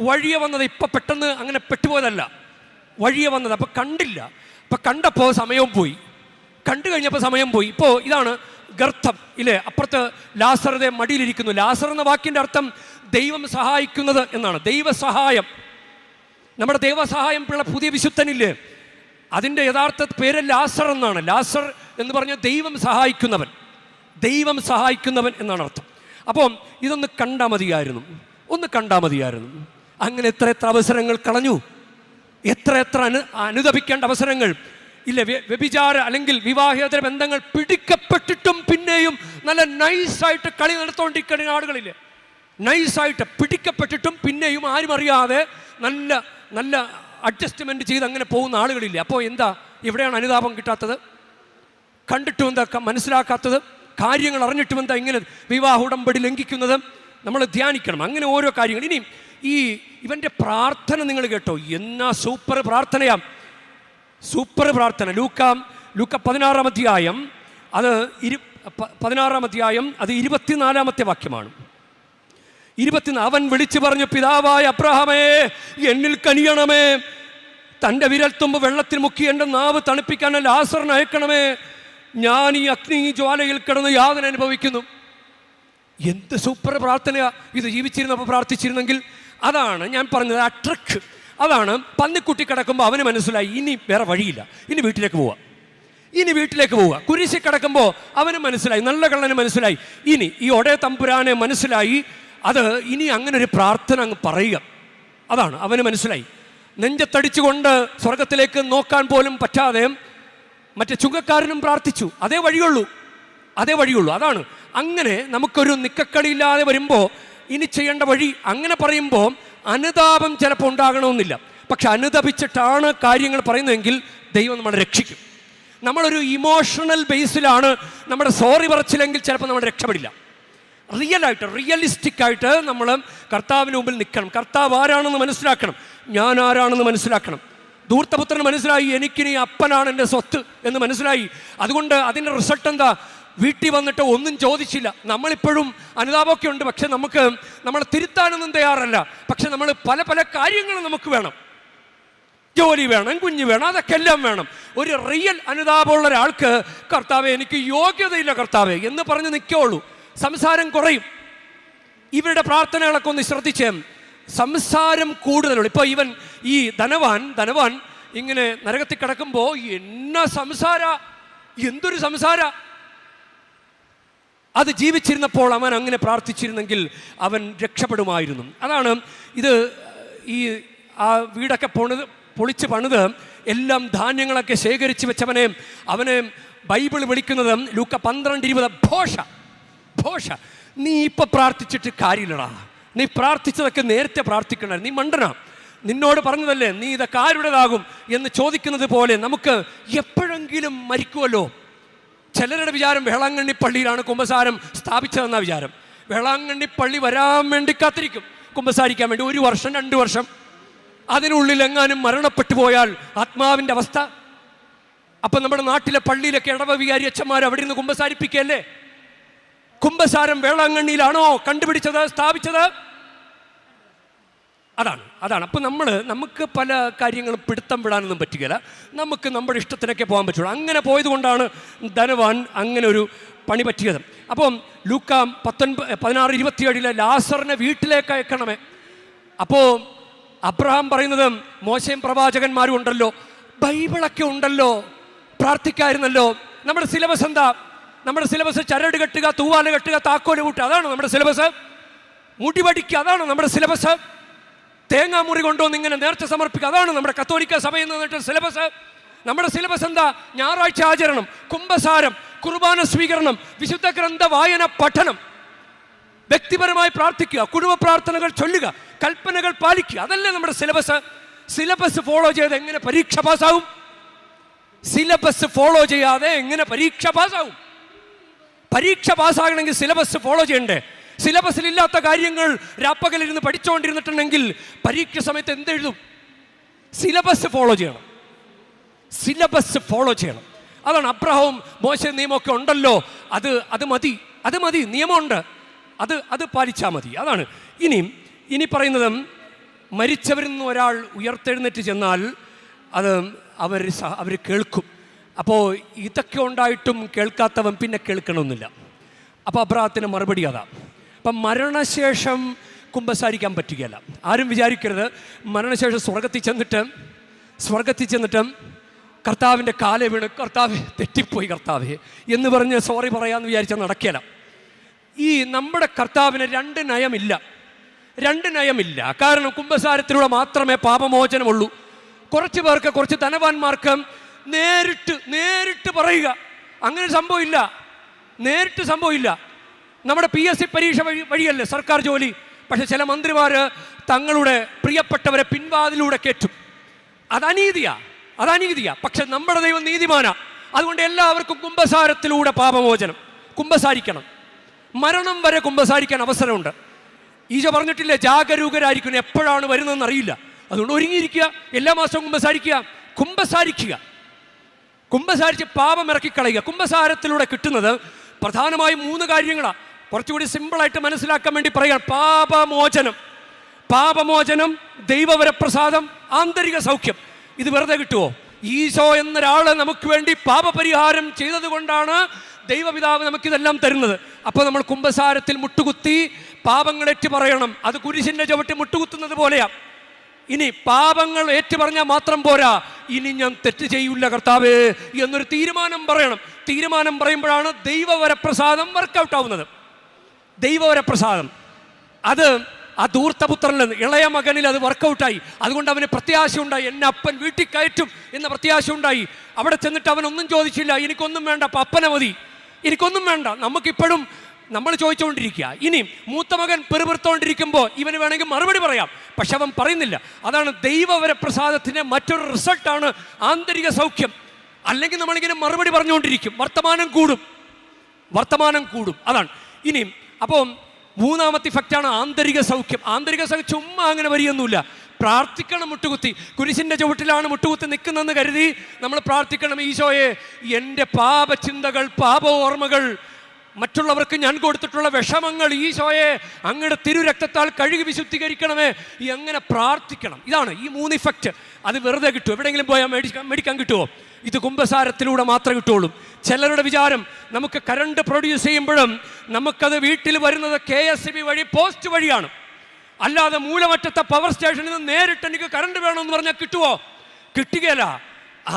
വഴിയെ വന്നത്, ഇപ്പം പെട്ടെന്ന് അങ്ങനെ പെട്ടുപോയതല്ല, വഴിയെ വന്നത്. അപ്പം കണ്ടില്ല, അപ്പം കണ്ടപ്പോൾ സമയവും പോയി, കണ്ടു കഴിഞ്ഞപ്പോൾ സമയം പോയി. ഇപ്പോൾ ഇതാണ് ഗർത്തം ഇല്ലേ? അപ്പുറത്ത് ലാസറുടെ മടിയിലിരിക്കുന്നു. ലാസർ എന്ന വാക്കിൻ്റെ അർത്ഥം ദൈവം സഹായിക്കുന്നത് എന്നാണ്. ദൈവസഹായം, നമ്മുടെ ദൈവസഹായം പിള്ള പുതിയ വിശുദ്ധനില്ലേ, അതിൻ്റെ യഥാർത്ഥ പേര് ലാസർ എന്നാണ്. ലാസർ എന്ന് പറഞ്ഞാൽ ദൈവം സഹായിക്കുന്നവൻ എന്നാണ് അർത്ഥം. അപ്പം ഇതൊന്ന് കണ്ടാൽ മതിയായിരുന്നു. അങ്ങനെ എത്ര അവസരങ്ങൾ കളഞ്ഞു, എത്ര അനുദപിക്കേണ്ട അവസരങ്ങൾ ഇല്ല. വ്യഭിചാര അല്ലെങ്കിൽ വിവാഹേതര ബന്ധങ്ങൾ പിടിക്കപ്പെട്ടിട്ടും പിന്നെയും നല്ല നൈസായിട്ട് കളി നടത്തുകൊണ്ടിരിക്കുന്ന ആളുകളില്ലേ, നൈസായിട്ട് പിടിക്കപ്പെട്ടിട്ടും പിന്നെയും ആരും അറിയാതെ നല്ല നല്ല അഡ്ജസ്റ്റ്മെൻറ്റ് ചെയ്ത് അങ്ങനെ പോകുന്ന ആളുകളില്ലേ. അപ്പോൾ എന്താ ഇവിടെയാണ് അനുതാപം കിട്ടാത്തത്? കണ്ടിട്ടും എന്താ മനസ്സിലാക്കാത്തത്? കാര്യങ്ങൾ അറിഞ്ഞിട്ടും എന്താ ഇങ്ങനെ വിവാഹ ഉടമ്പടി ലംഘിക്കുന്നത്? നമ്മൾ ധ്യാനിക്കണം അങ്ങനെ ഓരോ കാര്യങ്ങൾ. ഇനി ഇവൻ്റെ പ്രാർത്ഥന നിങ്ങൾ കേട്ടോ, എന്നാ സൂപ്പർ പ്രാർത്ഥന. ലൂക്ക 16-ാം അധ്യായം അത് 24-ാമത്തെ വാക്യമാണ്. 24 അവൻ വിളിച്ചു പറഞ്ഞു, പിതാവായ അബ്രഹാമേ, എന്നിൽ കനിയണമേ, തൻ്റെ വിരൽത്തുമ്പ് വെള്ളത്തിൽ മുക്കി എൻ്റെ നാവ് തണുപ്പിക്കാൻ ലാസറിനെ അയക്കണമേ, ഞാൻ ഈ അഗ്നി ജ്വാലയിൽ കിടന്ന് യാതന അനുഭവിക്കുന്നു. എന്ത് സൂപ്പർ പ്രാർത്ഥനയാ ഇത്! ജീവിച്ചിരുന്നപ്പോൾ പ്രാർത്ഥിച്ചിരുന്നെങ്കിൽ. അതാണ് ഞാൻ പറഞ്ഞത്, ആ ട്രിക്ക് അതാണ്. പന്നിക്കുട്ടി കിടക്കുമ്പോൾ അവന് മനസ്സിലായി ഇനി വേറെ വഴിയില്ല, ഇനി വീട്ടിലേക്ക് പോവുക. കുരിശി കിടക്കുമ്പോൾ അവന് മനസ്സിലായി, നല്ല കള്ളന് മനസ്സിലായി, ഇനി ഈ ഒടേ തമ്പുരാനെ മനസ്സിലായി, അത് ഇനി അങ്ങനെ ഒരു പ്രാർത്ഥന അങ്ങ് പറയുക. അതാണ് അവന് മനസ്സിലായി. നെഞ്ചത്തടിച്ചുകൊണ്ട് സ്വർഗത്തിലേക്ക് നോക്കാൻ പോലും പറ്റാതെ മറ്റേ ചുങ്കക്കാരനും പ്രാർത്ഥിച്ചു. അതേ വഴിയുള്ളൂ. അതാണ് അങ്ങനെ നമുക്കൊരു നിക്കക്കളിയില്ലാതെ വരുമ്പോൾ ഇനി ചെയ്യേണ്ട വഴി അങ്ങനെ പറയുമ്പോൾ അനുതാപം ചിലപ്പോൾ ഉണ്ടാകണമെന്നില്ല. പക്ഷെ അനുതപിച്ചിട്ടാണ് കാര്യങ്ങൾ പറയുന്നതെങ്കിൽ ദൈവം നമ്മളെ രക്ഷിക്കും. നമ്മളൊരു ഇമോഷണൽ ബേസിലാണ് നമ്മുടെ സോറി പറച്ചിലെങ്കിൽ ചിലപ്പോൾ നമ്മൾ രക്ഷപ്പെടില്ല. റിയലിസ്റ്റിക്കായിട്ട് നമ്മൾ കർത്താവിന് മുമ്പിൽ നിൽക്കണം. കർത്താവ് ആരാണെന്ന് മനസ്സിലാക്കണം, ഞാൻ ആരാണെന്ന് മനസ്സിലാക്കണം. ധൂർത്തപുത്രന് മനസ്സിലായി, എനിക്കിനി അപ്പനാണ് എൻ്റെ സ്വത്ത് എന്ന് മനസ്സിലായി. അതുകൊണ്ട് അതിൻ്റെ റിസൾട്ട് എന്താ? വീട്ടിൽ വന്നിട്ട് ഒന്നും ചോദിച്ചില്ല. നമ്മളിപ്പോഴും അനുതാപമൊക്കെ ഉണ്ട്, പക്ഷെ നമ്മളെ തിരുത്താനൊന്നും തയ്യാറല്ല. പക്ഷെ നമ്മൾ പല കാര്യങ്ങളും നമുക്ക് വേണം. ജോലി വേണം, കുഞ്ഞ് വേണം, അതൊക്കെ എല്ലാം വേണം. ഒരു റിയൽ അനുതാപമുള്ള ഒരാൾക്ക് കർത്താവേ എനിക്ക് യോഗ്യതയില്ല കർത്താവേ എന്ന് പറഞ്ഞ് നിൽക്കുകയുള്ളൂ. സംസാരം കുറയും. ഇവരുടെ പ്രാർത്ഥനകളൊക്കെ ഒന്ന് ശ്രദ്ധിച്ചേ, സംസാരം കൂടുതലുള്ളൂ. ഇപ്പോൾ ഈ ധനവാൻ ഇങ്ങനെ നരകത്തിൽ കിടക്കുമ്പോൾ എന്തൊരു സംസാര! അത് ജീവിച്ചിരുന്നപ്പോൾ അവൻ അങ്ങനെ പ്രാർത്ഥിച്ചിരുന്നെങ്കിൽ അവൻ രക്ഷപ്പെടുമായിരുന്നു. അതാണ് ഇത്. ആ വീടൊക്കെ പൊളിച്ച് പണിത് എല്ലാം ധാന്യങ്ങളൊക്കെ ശേഖരിച്ച് വെച്ചവനെ ബൈബിൾ വിളിക്കുന്നത് ലൂക്ക 12:20 ഭോഷ. നീ ഇപ്പം പ്രാർത്ഥിച്ചിട്ട് കാര്യമില്ലടാ, നീ പ്രാർത്ഥിച്ചതൊക്കെ നേരത്തെ പ്രാർത്ഥിക്കണ, നീ മണ്ടനാ, നിന്നോട് പറഞ്ഞതല്ലേ നീ ഇതൊക്കെ ആരുടേതാകും എന്ന് ചോദിക്കുന്നത് പോലെ നമുക്ക് എപ്പോഴെങ്കിലും മരിക്കുമല്ലോ. ചിലരുടെ വിചാരം വേളാങ്കണ്ണി പള്ളിയിലാണ് കുമ്പസാരം സ്ഥാപിച്ചതെന്ന വിചാരം. വേളാങ്കണ്ണി പള്ളി വരാൻ വേണ്ടി കാത്തിരിക്കും കുമ്പസാരിക്കാൻ വേണ്ടി 1 വർഷം 2 വർഷം. അതിനുള്ളിൽ എങ്ങാനും മരണപ്പെട്ടു പോയാൽ ആത്മാവിൻ്റെ അവസ്ഥ. അപ്പം നമ്മുടെ നാട്ടിലെ പള്ളിയിലൊക്കെ ഇടവ വികാരി അച്ഛന്മാർ അവിടെ നിന്ന് കുമ്പസാരിപ്പിക്കുകയല്ലേ? കുമ്പസാരം വേളാങ്കണ്ണിയിലാണോ കണ്ടുപിടിച്ചത്, സ്ഥാപിച്ചത്? അതാണ്. അപ്പം നമുക്ക് പല കാര്യങ്ങളും പിടുത്തം വിടാനൊന്നും പറ്റുകയില്ല. നമുക്ക് നമ്മുടെ ഇഷ്ടത്തിനൊക്കെ പോകാൻ പറ്റുള്ളൂ. അങ്ങനെ പോയത് കൊണ്ടാണ് ധനവാൻ അങ്ങനെ ഒരു പണി പറ്റിയത്. അപ്പം ലൂക്ക 16:27 ലാസറിനെ വീട്ടിലേക്ക് അയക്കണമേ. അപ്പോൾ അബ്രഹാം പറയുന്നത്, മോശയും പ്രവാചകന്മാരും ഉണ്ടല്ലോ, ബൈബിളൊക്കെ ഉണ്ടല്ലോ, പ്രാർത്ഥിക്കായിരുന്നല്ലോ. നമ്മുടെ സിലബസ് എന്താ? നമ്മുടെ സിലബസ് ചരട് കെട്ടുക, തൂവാല കെട്ടുക, താക്കോല് കൂട്ടുക, അതാണ് നമ്മുടെ സിലബസ്. മുടി പഠിക്കുക, അതാണ് നമ്മുടെ സിലബസ്. തേങ്ങാമുറി കൊണ്ടുവന്ന് ഇങ്ങനെ നേർച്ച സമർപ്പിക്കുക, അതാണ് നമ്മുടെ കത്തോലിക്ക സഭയിൽ നിന്നിട്ട് സിലബസ്. നമ്മുടെ സിലബസ് എന്താ? ഞായറാഴ്ച ആചരണം, കുംഭസാരം, കുർബാന സ്വീകരണം, വിശുദ്ധ ഗ്രന്ഥ വായന, പഠനം, വ്യക്തിപരമായി പ്രാർത്ഥിക്കുക, കുടുംബ പ്രാർത്ഥനകൾ ചൊല്ലുക, കൽപ്പനകൾ പാലിക്കുക, അതല്ലേ നമ്മുടെ സിലബസ്. സിലബസ് ഫോളോ ചെയ്ത് എങ്ങനെ പരീക്ഷ പാസ്സാവും? സിലബസ് ഫോളോ ചെയ്യാതെ എങ്ങനെ പരീക്ഷ പാസ്സാവും? പരീക്ഷ പാസ്സാകണമെങ്കിൽ സിലബസ് ഫോളോ ചെയ്യണ്ടേ? സിലബസിലില്ലാത്ത കാര്യങ്ങൾ രാപ്പകലിരുന്ന് പഠിച്ചുകൊണ്ടിരുന്നിട്ടുണ്ടെങ്കിൽ പരീക്ഷ സമയത്ത് എന്തെഴുതും? സിലബസ് ഫോളോ ചെയ്യണം, സിലബസ് ഫോളോ ചെയ്യണം. അതാണ് അബ്രഹാം മോശ നിയമമൊക്കെ ഉണ്ടല്ലോ, അത് മതി, നിയമമുണ്ട്, അത് പാലിച്ചാൽ മതി. അതാണ് ഇനി പറയുന്നത്. മരിച്ചവരിൽ നിന്ന് ഒരാൾ ഉയർത്തെഴുന്നേറ്റ് ചെന്നാൽ അത് അവർ കേൾക്കും. അപ്പോൾ ഇതൊക്കെ ഉണ്ടായിട്ടും കേൾക്കാത്തവൻ പിന്നെ കേൾക്കണമെന്നില്ല. അപ്പോൾ അബ്രഹാത്തിന് മറുപടി അതാ. അപ്പം മരണശേഷം കുമ്പസാരിക്കാൻ പറ്റുകയില്ല. ആരും വിചാരിക്കരുത് മരണശേഷം സ്വർഗത്തിൽ ചെന്നിട്ട് കർത്താവിൻ്റെ കാലെ വീണ് കർത്താവെ തെറ്റിപ്പോയി കർത്താവെ എന്ന് പറഞ്ഞ് സോറി പറയാമെന്ന് വിചാരിച്ചാൽ നടക്കില്ല. ഈ നമ്മുടെ കർത്താവിന് രണ്ട് നയമില്ല. കാരണം കുമ്പസാരത്തിലൂടെ മാത്രമേ പാപമോചനമുള്ളൂ. കുറച്ച് പേർക്ക്, കുറച്ച് ധനവാന്മാർക്ക് നേരിട്ട് പറയുക, അങ്ങനെ സംഭവമില്ല. നേരിട്ട് സംഭവമില്ല. നമ്മുടെ PSC പരീക്ഷ വഴിയല്ലേ സർക്കാർ ജോലി. പക്ഷെ ചില മന്ത്രിമാർ തങ്ങളുടെ പ്രിയപ്പെട്ടവരെ പിൻവാതിലൂടെ കയറ്റും. അതനീതിയാ. പക്ഷെ നമ്മുടെ ദൈവം നീതിമാനാ. അതുകൊണ്ട് എല്ലാവർക്കും കുമ്പസാരത്തിലൂടെ പാപമോചനം. കുമ്പസാരിക്കണം. മരണം വരെ കുമ്പസാരിക്കാൻ അവസരമുണ്ട്. ഈശോ പറഞ്ഞിട്ടില്ലേ, ജാഗരൂകരായിരിക്കും, എപ്പോഴാണ് വരുന്നതെന്ന് അറിയില്ല. അതുകൊണ്ട് ഒരുങ്ങിയിരിക്കുക, എല്ലാ മാസവും കുമ്പസാരിച്ച് പാപം ഇറക്കിക്കളയുക. കുമ്പസാരത്തിലൂടെ കിട്ടുന്നത് പ്രധാനമായും 3 കാര്യങ്ങളാണ്. കുറച്ചുകൂടി സിമ്പിളായിട്ട് മനസ്സിലാക്കാൻ വേണ്ടി പറയാം. പാപമോചനം, ദൈവവരപ്രസാദം, ആന്തരിക സൗഖ്യം. ഇത് വെറുതെ കിട്ടുമോ? ഈശോ എന്നൊരാള് നമുക്ക് വേണ്ടി പാപപരിഹാരം ചെയ്തത് കൊണ്ടാണ് ദൈവപിതാവ് നമുക്കിതെല്ലാം തരുന്നത്. അപ്പോൾ നമ്മൾ കുമ്പസാരത്തിൽ മുട്ടുകുത്തി പാപങ്ങളേറ്റ് പറയണം. അത് കുരിശിൻ്റെ ചവിട്ടി മുട്ടുകുത്തുന്നത് പോലെയാണ്. ഇനി പാപങ്ങൾ ഏറ്റു പറഞ്ഞാൽ മാത്രം പോരാ, ഇനി ഞാൻ തെറ്റ് ചെയ്യൂല കർത്താവേ എന്നൊരു തീരുമാനം പറയണം. തീരുമാനം പറയുമ്പോഴാണ് ദൈവവരപ്രസാദം വർക്കൗട്ട് ആവുന്നത്. ദൈവവരപ്രസാദം അത് ആ ധൂർത്തപുത്രനിൽ ഇളയ മകനിൽ അത് വർക്കൗട്ടായി. അതുകൊണ്ട് അവന് പ്രത്യാശ ഉണ്ടായി, എന്നെ അപ്പൻ വീട്ടിൽ കയറ്റും എന്ന പ്രത്യാശ ഉണ്ടായി. അവിടെ ചെന്നിട്ട് അവനൊന്നും ചോദിച്ചില്ല, എനിക്കൊന്നും വേണ്ട, അപ്പനെ മതി, എനിക്കൊന്നും വേണ്ട. നമുക്കിപ്പോഴും നമ്മൾ ചോദിച്ചുകൊണ്ടിരിക്കുക. ഇനി മൂത്ത മകൻ പെറുപിറുത്തോണ്ടിരിക്കുമ്പോൾ ഇവന് വേണമെങ്കിൽ മറുപടി പറയാം, പക്ഷെ അവൻ പറയുന്നില്ല. അതാണ് ദൈവവരപ്രസാദത്തിൻ്റെ മറ്റൊരു റിസൾട്ടാണ് ആന്തരിക സൗഖ്യം. അല്ലെങ്കിൽ നമ്മളിങ്ങനെ മറുപടി പറഞ്ഞുകൊണ്ടിരിക്കും, വർത്തമാനം കൂടും. അതാണ് ഇനിയും. അപ്പോൾ 3ാമത്തെ ഇഫക്റ്റാണ് ആന്തരിക സൗഖ്യം. ആന്തരിക സൗഖ്യം ചുമ്മാ അങ്ങനെ വരികയൊന്നുമില്ല. പ്രാർത്ഥിക്കണം മുട്ടുകുത്തി. കുരിശിൻ്റെ ചുവട്ടിലാണ് മുട്ടുകുത്തി നിൽക്കുന്നതെന്ന് കരുതി നമ്മൾ പ്രാർത്ഥിക്കണം, ഈശോയെ എൻ്റെ പാപചിന്തകൾ, ഓർമ്മകൾ, മറ്റുള്ളവർക്ക് ഞാൻ കൊടുത്തിട്ടുള്ള വിഷമങ്ങൾ ഈശോയെ അങ്ങയുടെ തിരുരക്തത്താൽ കഴുകി വിശുദ്ധീകരിക്കണമേ, എങ്ങനെ പ്രാർത്ഥിക്കണം. ഇതാണ് ഈ 3 ഇഫക്റ്റ്. അത് വെറുതെ കിട്ടുമോ? എവിടെയെങ്കിലും പോയാൽ മേടിക്കാൻ കിട്ടുമോ? ഇത് കുമ്പസാരത്തിലൂടെ മാത്രമേ കിട്ടുള്ളൂ. ചിലരുടെ വിചാരം നമുക്ക് കറണ്ട് പ്രൊഡ്യൂസ് ചെയ്യുമ്പോഴും നമുക്കത് വീട്ടിൽ വരുന്നത് KSB വഴി, പോസ്റ്റ് വഴിയാണ്. അല്ലാതെ മൂലമറ്റത്തെ പവർ സ്റ്റേഷനിൽ നിന്ന് നേരിട്ട് എനിക്ക് കറണ്ട് വേണമെന്ന് പറഞ്ഞാൽ കിട്ടുമോ? കിട്ടുകയില്ല.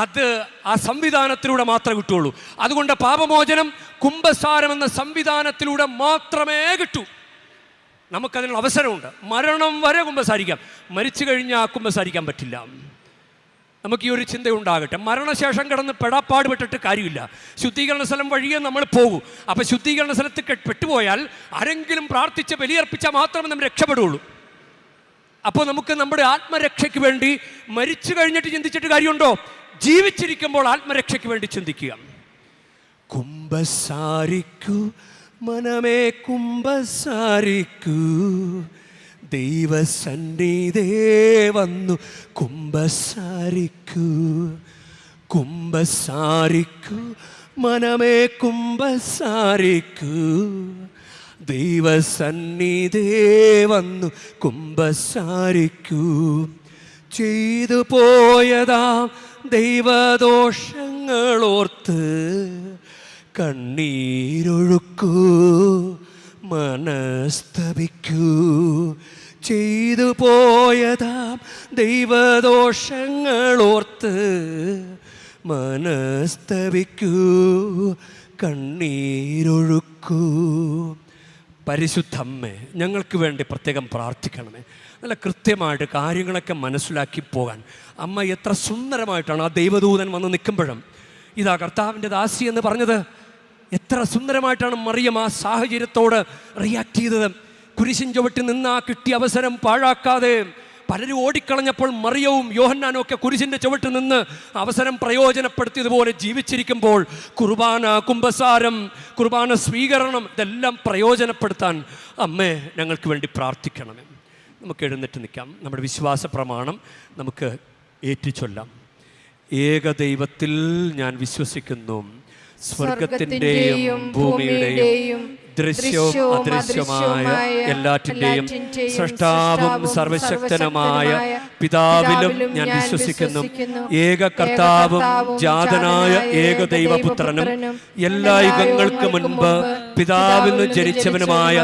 അത് ആ സംവിധാനത്തിലൂടെ മാത്രമേ കിട്ടുള്ളൂ. അതുകൊണ്ട് പാപമോചനം കുമ്പസാരം എന്ന സംവിധാനത്തിലൂടെ മാത്രമേ കിട്ടൂ. നമുക്കതിനുള്ള അവസരമുണ്ട്. മരണം വരെ കുമ്പസാരിക്കാം, മരിച്ചു കഴിഞ്ഞാൽ കുമ്പസാരിക്കാൻ പറ്റില്ല. നമുക്ക് ഈ ഒരു ചിന്തയുണ്ടാകട്ടെ. മരണശേഷം കിടന്ന് പെടാപ്പാട് പെട്ടിട്ട് കാര്യമില്ല. ശുദ്ധീകരണ സ്ഥലം വഴിയേ നമ്മൾ പോകും. അപ്പോൾ ശുദ്ധീകരണ സ്ഥലത്ത് പെട്ടുപോയാൽ ആരെങ്കിലും പ്രാർത്ഥിച്ച് ബലിയർപ്പിച്ചാൽ മാത്രമേ നമ്മൾ രക്ഷപ്പെടുകയുള്ളൂ. അപ്പോൾ നമുക്ക് നമ്മുടെ ആത്മരക്ഷയ്ക്ക് വേണ്ടി മരിച്ചു കഴിഞ്ഞിട്ട് ചിന്തിച്ചിട്ട് കാര്യമുണ്ടോ? ജീവിച്ചിരിക്കുമ്പോൾ ആത്മരക്ഷയ്ക്ക് വേണ്ടി ചിന്തിക്കുക. കുമ്പസാരിക്കൂ മനമേ കുമ്പസാരിക്കൂ, ദൈവസന്നിധേ വന്നു കുമ്പസാരിക്കൂ. കുമ്പസാരിക്കൂ മനമേ കുമ്പസാരിക്കൂ, ദൈവസന്നിധേ വന്നു കുമ്പസാരിക്കൂ. ചെയ്തു പോയതാം ദൈവദോഷങ്ങളോർത്ത് കണ്ണീരൊഴുക്കൂ, മനസ്തപിക്കൂ. ചെയ്തു പോയതാം ദൈവദോഷങ്ങളോർത്ത് മനസ്തവിക്കൂ, കണ്ണീരൊഴുക്കൂ. പരിശുദ്ധമ്മേ, ഞങ്ങൾക്ക് വേണ്ടി പ്രത്യേകം പ്രാർത്ഥിക്കണമേ. നല്ല കൃത്യമായിട്ട് കാര്യങ്ങളൊക്കെ മനസ്സിലാക്കി പോകാൻ. അമ്മ എത്ര സുന്ദരമായിട്ടാണ് ആ ദൈവദൂതൻ വന്ന് നിൽക്കുമ്പോഴും ഇതാ കർത്താവിൻ്റെ ദാസി എന്ന് പറഞ്ഞത്. എത്ര സുന്ദരമായിട്ടാണ് മറിയം ആ സാഹചര്യത്തോട് റിയാക്ട് ചെയ്തത്. കുരിശിൻ ചുവട്ടി നിന്ന് ആ കിട്ടിയ അവസരം പാഴാക്കാതെ പലരും ഓടിക്കളഞ്ഞപ്പോൾ മറിയവും യോഹന്നാനും ഒക്കെ കുരിശിൻ്റെ ചുവട്ടിൽ നിന്ന് അവസരം പ്രയോജനപ്പെടുത്തിയതുപോലെ ജീവിച്ചിരിക്കുമ്പോൾ കുർബാന, കുമ്പസാരം, കുർബാന സ്വീകരണം ഇതെല്ലാം പ്രയോജനപ്പെടുത്താൻ അമ്മേ ഞങ്ങൾക്ക് വേണ്ടി പ്രാർത്ഥിക്കണമേ. നമുക്ക് എഴുന്നേറ്റ് നിൽക്കാം. നമ്മുടെ വിശ്വാസ പ്രമാണം നമുക്ക് ഏറ്റുചൊല്ലാം. ഏകദൈവത്തിൽ ഞാൻ വിശ്വസിക്കുന്നു, സ്വർഗത്തിൻ്റെയും ഭൂമിയുടെയും ദൃശ്യവും അദൃശ്യവുമായ എല്ലാറ്റിൻ്റെയും സൃഷ്ടാവും സർവശക്തനുമായ പിതാവിലും ഞാൻ വിശ്വസിക്കുന്നു. ഏക കർത്താവും ജാതനായ ഏകദൈവപുത്രനും എല്ലാ യുഗങ്ങൾക്ക് മുൻപ് പിതാവിൽ നിന്ന് ജനിച്ചവനുമായ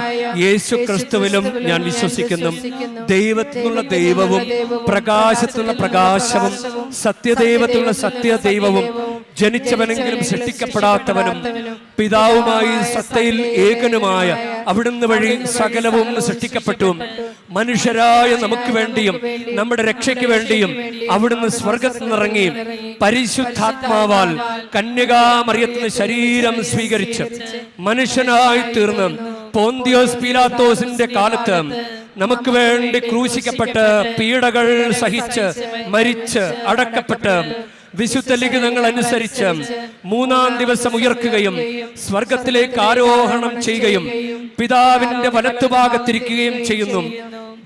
യേശു ക്രിസ്തുവിലും ഞാൻ വിശ്വസിക്കുന്നു. ദൈവത്തിനുള്ള ദൈവവും പ്രകാശത്തിനുള്ള പ്രകാശവും സത്യദൈവത്തിനുള്ള സത്യദൈവവും ജനിച്ചവനെങ്കിലും സൃഷ്ടിക്കപ്പെടാത്തവനും പിതാവുമായി സത്തയിൽ ഏകനുമായ അവിടുന്ന് വഴി സകലവും സൃഷ്ടിക്കപ്പെട്ടു. മനുഷ്യരായ നമുക്ക് വേണ്ടിയും നമ്മുടെ രക്ഷയ്ക്ക് വേണ്ടിയും അവിടുന്ന് സ്വർഗത്തിൽ നിന്നിറങ്ങി പരിശുദ്ധാത്മാവാൽ കന്യകാമറിയത്തിന് ശരീരം സ്വീകരിച്ച് മനുഷ്യനായി തീർന്ന് പോന്തിയോസ് പീലാത്തോസിന്റെ കാലത്ത് നമുക്ക് വേണ്ടി ക്രൂശിക്കപ്പെട്ട് പീഡകൾ സഹിച്ച് മരിച്ച് അടക്കപ്പെട്ട് വിശുദ്ധ ലിഖിതങ്ങൾ അനുസരിച്ച് മൂന്നാം ദിവസം ഉയർക്കുകയും സ്വർഗത്തിലേക്ക് ആരോഹണം ചെയ്യുകയും പിതാവിന്റെ വലത്തുഭാഗത്തിരിക്കുകയും ചെയ്യുന്നു.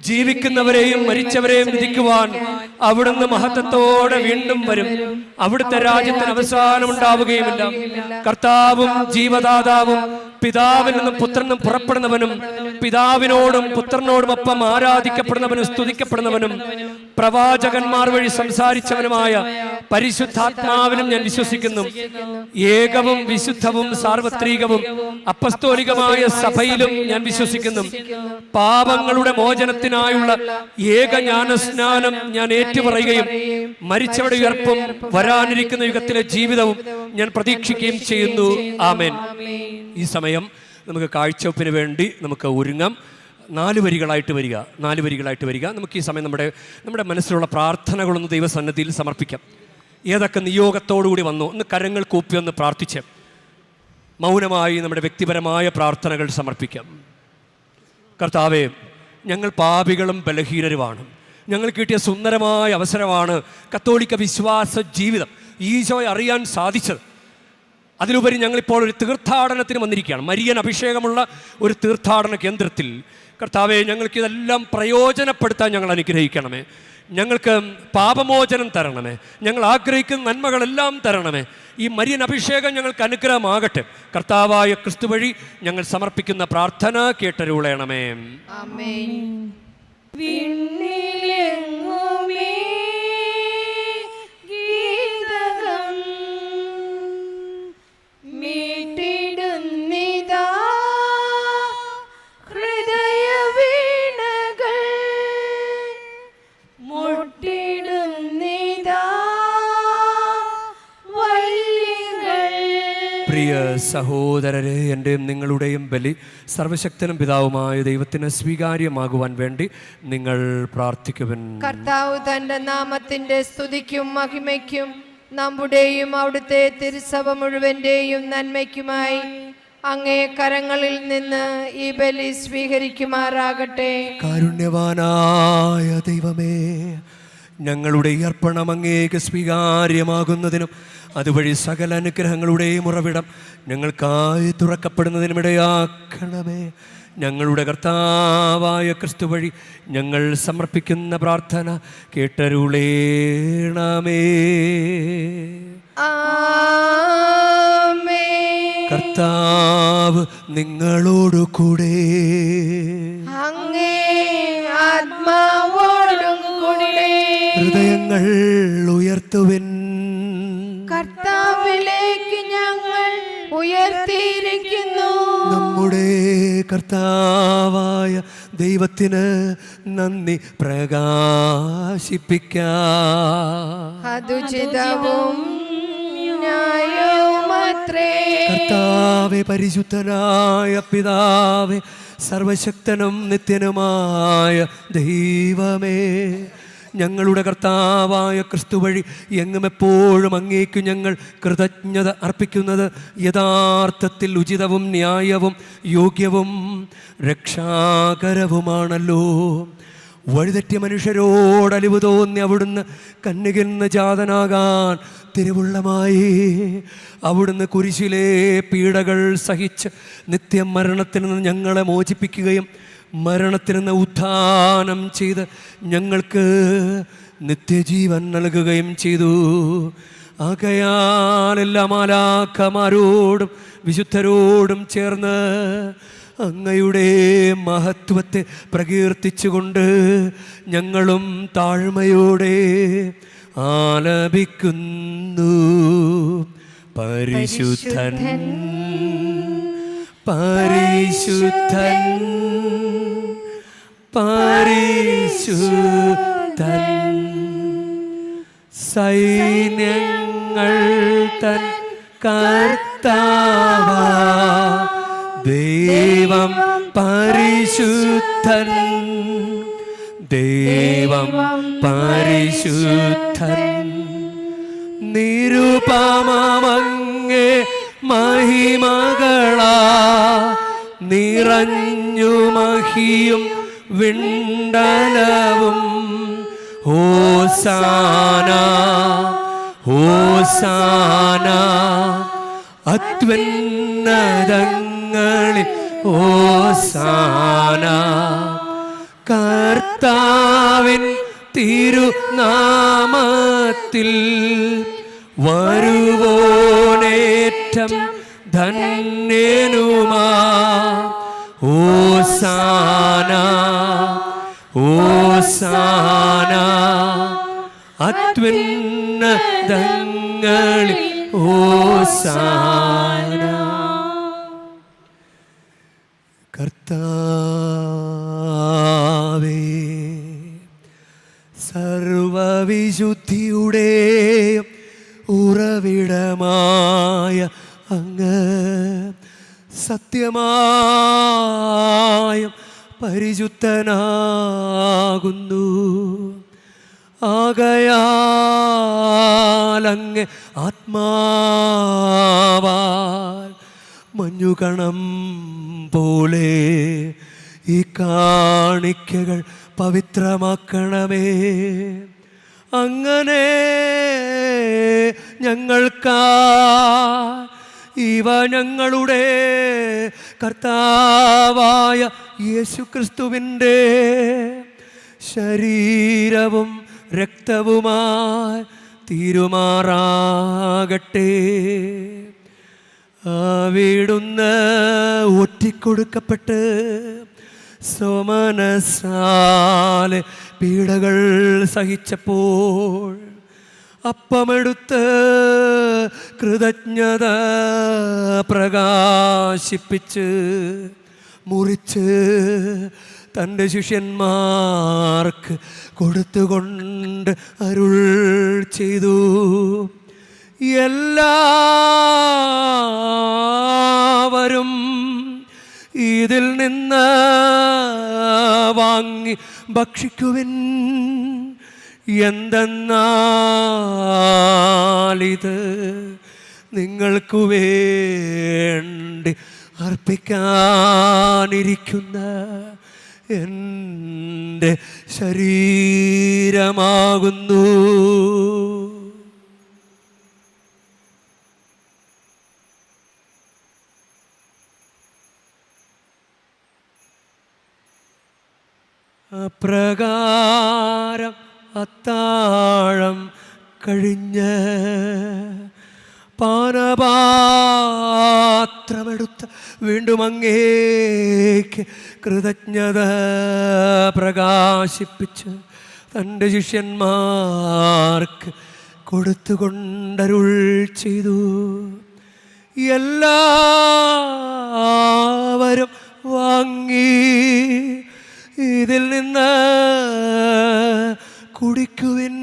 ജീവിക്കുന്നവരെയും മരിച്ചവരെയും വിധിക്കുവാൻ അവിടുന്ന് മഹത്വത്തോടെ വീണ്ടും വരും. അവിടുത്തെ രാജ്യത്തിന് അവസാനം ഉണ്ടാവുകയുമില്ല. കർത്താവും ജീവദാതാവും പിതാവിൽ നിന്നും പുത്രനും പുറപ്പെടുന്നവനും പിതാവിനോടും പുത്രനോടുമൊപ്പം ആരാധിക്കപ്പെടുന്നവനും സ്തുതിക്കപ്പെടുന്നവനും പ്രവാചകന്മാർ വഴി സംസാരിച്ചവനുമായ പരിശുദ്ധാത്മാവിനും ഞാൻ വിശ്വസിക്കുന്നു. ഏകവും വിശുദ്ധവും സാർവത്രികവും അപ്പസ്തോലികമായ സഭയിലും ഞാൻ വിശ്വസിക്കുന്നു. പാപങ്ങളുടെ മോചനത്തിനായുള്ള ഏക ജ്ഞാനസ്നാനം ഞാൻ ഏറ്റുപറയുകയും മരിച്ചവരുടെ ഉയർപ്പും വരാനിരിക്കുന്ന യുഗത്തിലെ ജീവിതവും ഞാൻ പ്രതീക്ഷിക്കുകയും ചെയ്യുന്നു. ആമേൻ. ഈ സമയം നമുക്ക് കാഴ്ചവെപ്പിന് വേണ്ടി നമുക്ക് ഒരുങ്ങാം. 4 വരികളായിട്ട് വരിക. നമുക്ക് ഈ സമയം നമ്മുടെ മനസ്സിലുള്ള പ്രാർത്ഥനകളൊന്ന് ദൈവസന്നിധിയിൽ സമർപ്പിക്കാം. ഏതൊക്കെ നിയോഗത്തോടുകൂടി വന്നു ഒന്ന് കരങ്ങൾ കൂപ്പി ഒന്ന് പ്രാർത്ഥിച്ച് മൗനമായി നമ്മുടെ വ്യക്തിപരമായ പ്രാർത്ഥനകൾ സമർപ്പിക്കാം. കർത്താവേ, ഞങ്ങൾ പാപികളും ബലഹീനരുമാണ്. ഞങ്ങൾ കിട്ടിയ സുന്ദരമായ അവസരമാണ് കത്തോലിക്ക വിശ്വാസ ജീവിതം, ഈശോയെ അറിയാൻ സാധിച്ചത്. അതിലുപരി ഞങ്ങളിപ്പോൾ ഒരു തീർത്ഥാടനത്തിന് വന്നിരിക്കുകയാണ്. മരിയൻ അഭിഷേകമുള്ള ഒരു തീർത്ഥാടന കേന്ദ്രത്തിൽ. കർത്താവെ, ഞങ്ങൾക്കിതെല്ലാം പ്രയോജനപ്പെടുത്താൻ ഞങ്ങൾ അനുഗ്രഹിക്കണമേ. ഞങ്ങൾക്ക് പാപമോചനം തരണമേ. ഞങ്ങൾ ആഗ്രഹിക്കുന്ന നന്മകളെല്ലാം തരണമേ. ഈ മരിയൻ അഭിഷേകം ഞങ്ങൾക്ക് അനുഗ്രഹമാകട്ടെ. കർത്താവായ ക്രിസ്തു വഴി ഞങ്ങൾ സമർപ്പിക്കുന്ന പ്രാർത്ഥന കേട്ടരുളയണമേ. ആമേൻ. പ്രിയ സഹോദരരെ, എൻ്റെയും നിങ്ങളുടെയും ബലി സർവശക്തനും പിതാവുമായ ദൈവത്തിന് സ്വീകാര്യമാകുവാൻ വേണ്ടി നിങ്ങൾ പ്രാർത്ഥിക്കുവിൻ. കർത്താവ് തന്റെ നാമത്തിന്റെ സ്തുതിക്കും മഹിമയ്ക്കും നമ്മുടെയും അവിടുത്തെ തിരുസഭ മുഴുവന്റെയും നന്മയ്ക്കുമായി അങ്ങേ കരങ്ങളിൽ നിന്ന് ഈ ബലി സ്വീകരിക്കുമാറാകട്ടെ. കാരുണ്യവാനായ ദൈവമേ, ഞങ്ങളുടെ ഈ അർപ്പണം അങ്ങേക്ക് സ്വീകാര്യമാകുന്നതിനും അതുവഴി സകല അനുഗ്രഹങ്ങളുടെയും ഉറവിടം ഞങ്ങൾക്കായി തുറക്കപ്പെടുന്നതിനും ഇടയാക്കണമേ. ഞങ്ങളുടെ കർത്താവായ ക്രിസ്തു വഴി ഞങ്ങൾ സമർപ്പിക്കുന്ന പ്രാർത്ഥന കേട്ടരുളേണമേ. കർത്താവ് നിങ്ങളോടു കൂടെ, അങ്ങേ ആത്മാവോടും കൂടെ. ഹൃദയങ്ങൾ ഉയർത്തുവിൻ. കർത്താവിലേക്ക് ഞങ്ങൾ ഉയർത്തിയിരിക്കുന്നു. നമ്മുടെ കർത്താവായ ദൈവത്തിന് നന്ദി പ്രകാശിപ്പിക്കാം. അതുചിതവും ന്യായവുമത്രേ. കർത്താവേ, പരിശുദ്ധനായ പിതാവേ, സർവശക്തനും നിത്യനുമായ ദൈവമേ, ഞങ്ങളുടെ കർത്താവായ ക്രിസ്തു വഴി എങ്ങും എപ്പോഴും അങ്ങേക്കു ഞങ്ങൾ കൃതജ്ഞത അർപ്പിക്കുന്നത് യഥാർത്ഥത്തിൽ ഉചിതവും ന്യായവും യോഗ്യവും രക്ഷാകരവുമാണല്ലോ. വഴിതെറ്റിയ മനുഷ്യരോട് അലിവ് തോന്നി അവിടുന്ന് കന്യകയിൽ നിന്ന് ജാതനാകാൻ തിരുവുള്ളമായി. അവിടുന്ന് കുരിശിലെ പീഡകൾ സഹിച്ച് നിത്യമരണത്തിൽ നിന്ന് ഞങ്ങളെ മോചിപ്പിക്കുകയും മരണത്തിൽ നിന്ന് ഉത്ഥാനം ചെയ്ത് ഞങ്ങൾക്ക് നിത്യജീവൻ നൽകുകയും ചെയ്തു. ആകയാൽ എല്ലാ മാലാഖമാരോടും വിശുദ്ധരോടും ചേർന്ന് അങ്ങയുടെ മഹത്വത്തെ പ്രകീർത്തിച്ചുകൊണ്ട് ഞങ്ങളും താഴ്മയോടെ ആലപിക്കുന്നു. പരിശുദ്ധൻ പരിശുദ്ധൻ പരിശുദ്ധൻ, സൈന്യങ്ങൾ തൻ കർത്താവാ ദൈവം പരിശുദ്ധൻ, ദൈവം പരിശുദ്ധൻ. നിരുപമങ്ങേ മഹിമകളാ നിറഞ്ഞു മഹിയും വിണ്ടലവും. ഹോസാന ഹോസാന അത്യുന്നതങ്ങളിൽ ഹോസാന. കർത്താവിൻ തിരുനാമത്തിൽ വരുവോനേറ്റം ധന്യനുമാ. ഹോസാന ഹോസാന അത്യുന്നതങ്ങളിൽ ഹോസാന. കർത്താവേ, സർവവിശുദ്ധിയുടെയും ഉറവിടമായ അങ്ങ് സത്യമായും പരിശുദ്ധനാകുന്നു. ആകയാൽ അങ്ങ് ആത്മാവാൽ മഞ്ഞുകണം പോലെ ഈ കാണിക്കകൾ പവിത്രമാക്കണമേ. അങ്ങനെ ഞങ്ങൾക്കാ ഇവ ഞങ്ങളുടെ കർത്താവായ യേശുക്രിസ്തുവിൻ്റെ ശരീരവും രക്തവുമായി തീരുമാറാകട്ടെ. അവിടുന്ന് ഒറ്റിക്കൊടുക്കപ്പെട്ട് സ്വമനസാലെ പീഡകൾ സഹിച്ചപ്പോൾ അപ്പമെടുത്ത് കൃതജ്ഞത പ്രകാശിപ്പിച്ച് മുറിച്ച് തൻ്റെ ശിഷ്യന്മാർക്ക് കൊടുത്തുകൊണ്ട് അരുൾ ചെയ്തു. എല്ലാവരും ഇതിൽ നിന്ന് വാങ്ങി ഭക്ഷിക്കുവിൻ. എന്തെന്നാലിത് നിങ്ങൾക്കു വേണ്ടി അർപ്പിക്കാനിരിക്കുന്ന എൻ്റെ ശരീരമാകുന്നു. അപ്രകാരം അത്താഴം കഴിഞ്ഞ് പാനപാത്രമെടുത്ത് വീണ്ടും അങ്ങേക്ക് കൃതജ്ഞത പ്രകാശിപ്പിച്ച് തൻ്റെ ശിഷ്യന്മാർക്ക് കൊടുത്തുകൊണ്ടരുൾ ചെയ്തു. എല്ലാവരും വാങ്ങി ഇതിൽ നിന്ന് കുടിക്കുവിൻ.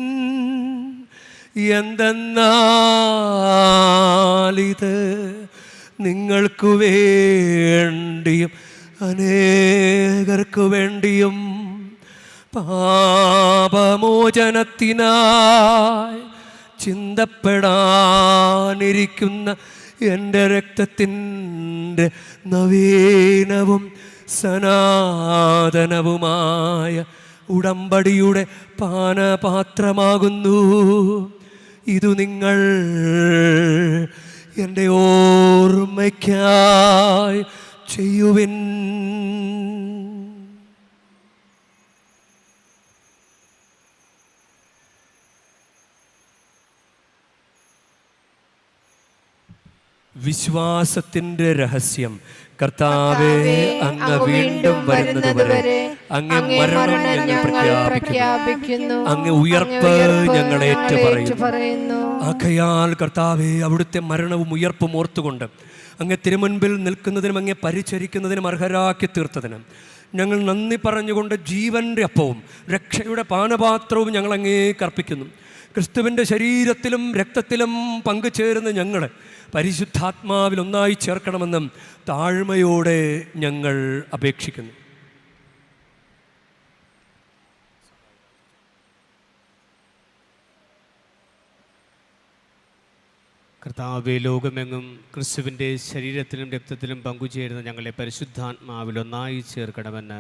എന്തെന്നാലിത് നിങ്ങൾക്കു വേണ്ടിയും അനേകർക്കു വേണ്ടിയും പാപമോചനത്തിനായി ചിന്തപ്പെടാനിരിക്കുന്ന എൻ്റെ രക്തത്തിൻ്റെ നവീനവും സനാതനവുമായ ഉടമ്പടിയുടെ പാനപാത്രമാകുന്നു. ഇതു നിങ്ങൾ എൻ്റെ ഓർമ്മയ്ക്കായി ചെയ്യുവിൻ. വിശ്വാസത്തിൻ്റെ രഹസ്യം. കർത്താവേ, അങ്ങ് വീണ്ടും വരുന്നതുവരെ അങ്ങ് മരണം ഞങ്ങൾ പ്രഖ്യാപിക്കുന്നു, അങ്ങ് ഉയർപ്പ് ഞങ്ങൾ ഏറ്റുപറയുന്നു. ആകയാൽ കർത്താവേ, അവിടുത്തെ മരണവും ഉയർപ്പും ഓർത്തുകൊണ്ട് അങ്ങ് തിരുമുൻപിൽ നിൽക്കുന്നതിനും അങ്ങ് പരിചരിക്കുന്നതിനും അർഹരാക്കി തീർത്തതിനും ഞങ്ങൾ നന്ദി പറഞ്ഞുകൊണ്ട് ജീവൻ്റെ അപ്പവും രക്ഷയുടെ പാനപാത്രവും ഞങ്ങൾ അങ്ങേക്ക് അർപ്പിക്കുന്നു. ക്രിസ്തുവിൻ്റെ ശരീരത്തിലും രക്തത്തിലും പങ്കുചേരുന്ന ഞങ്ങളെ പരിശുദ്ധാത്മാവിൽ ഒന്നായി ചേർക്കണമെന്നും താഴ്മയോടെ ഞങ്ങൾ അപേക്ഷിക്കുന്നു. കർത്താവേ, ലോകമെങ്ങും ക്രിസ്തുവിൻ്റെ ശരീരത്തിലും രക്തത്തിലും പങ്കുചേരുന്ന ഞങ്ങളെ പരിശുദ്ധാത്മാവിൽ ഒന്നായി ചേർക്കണമെന്ന്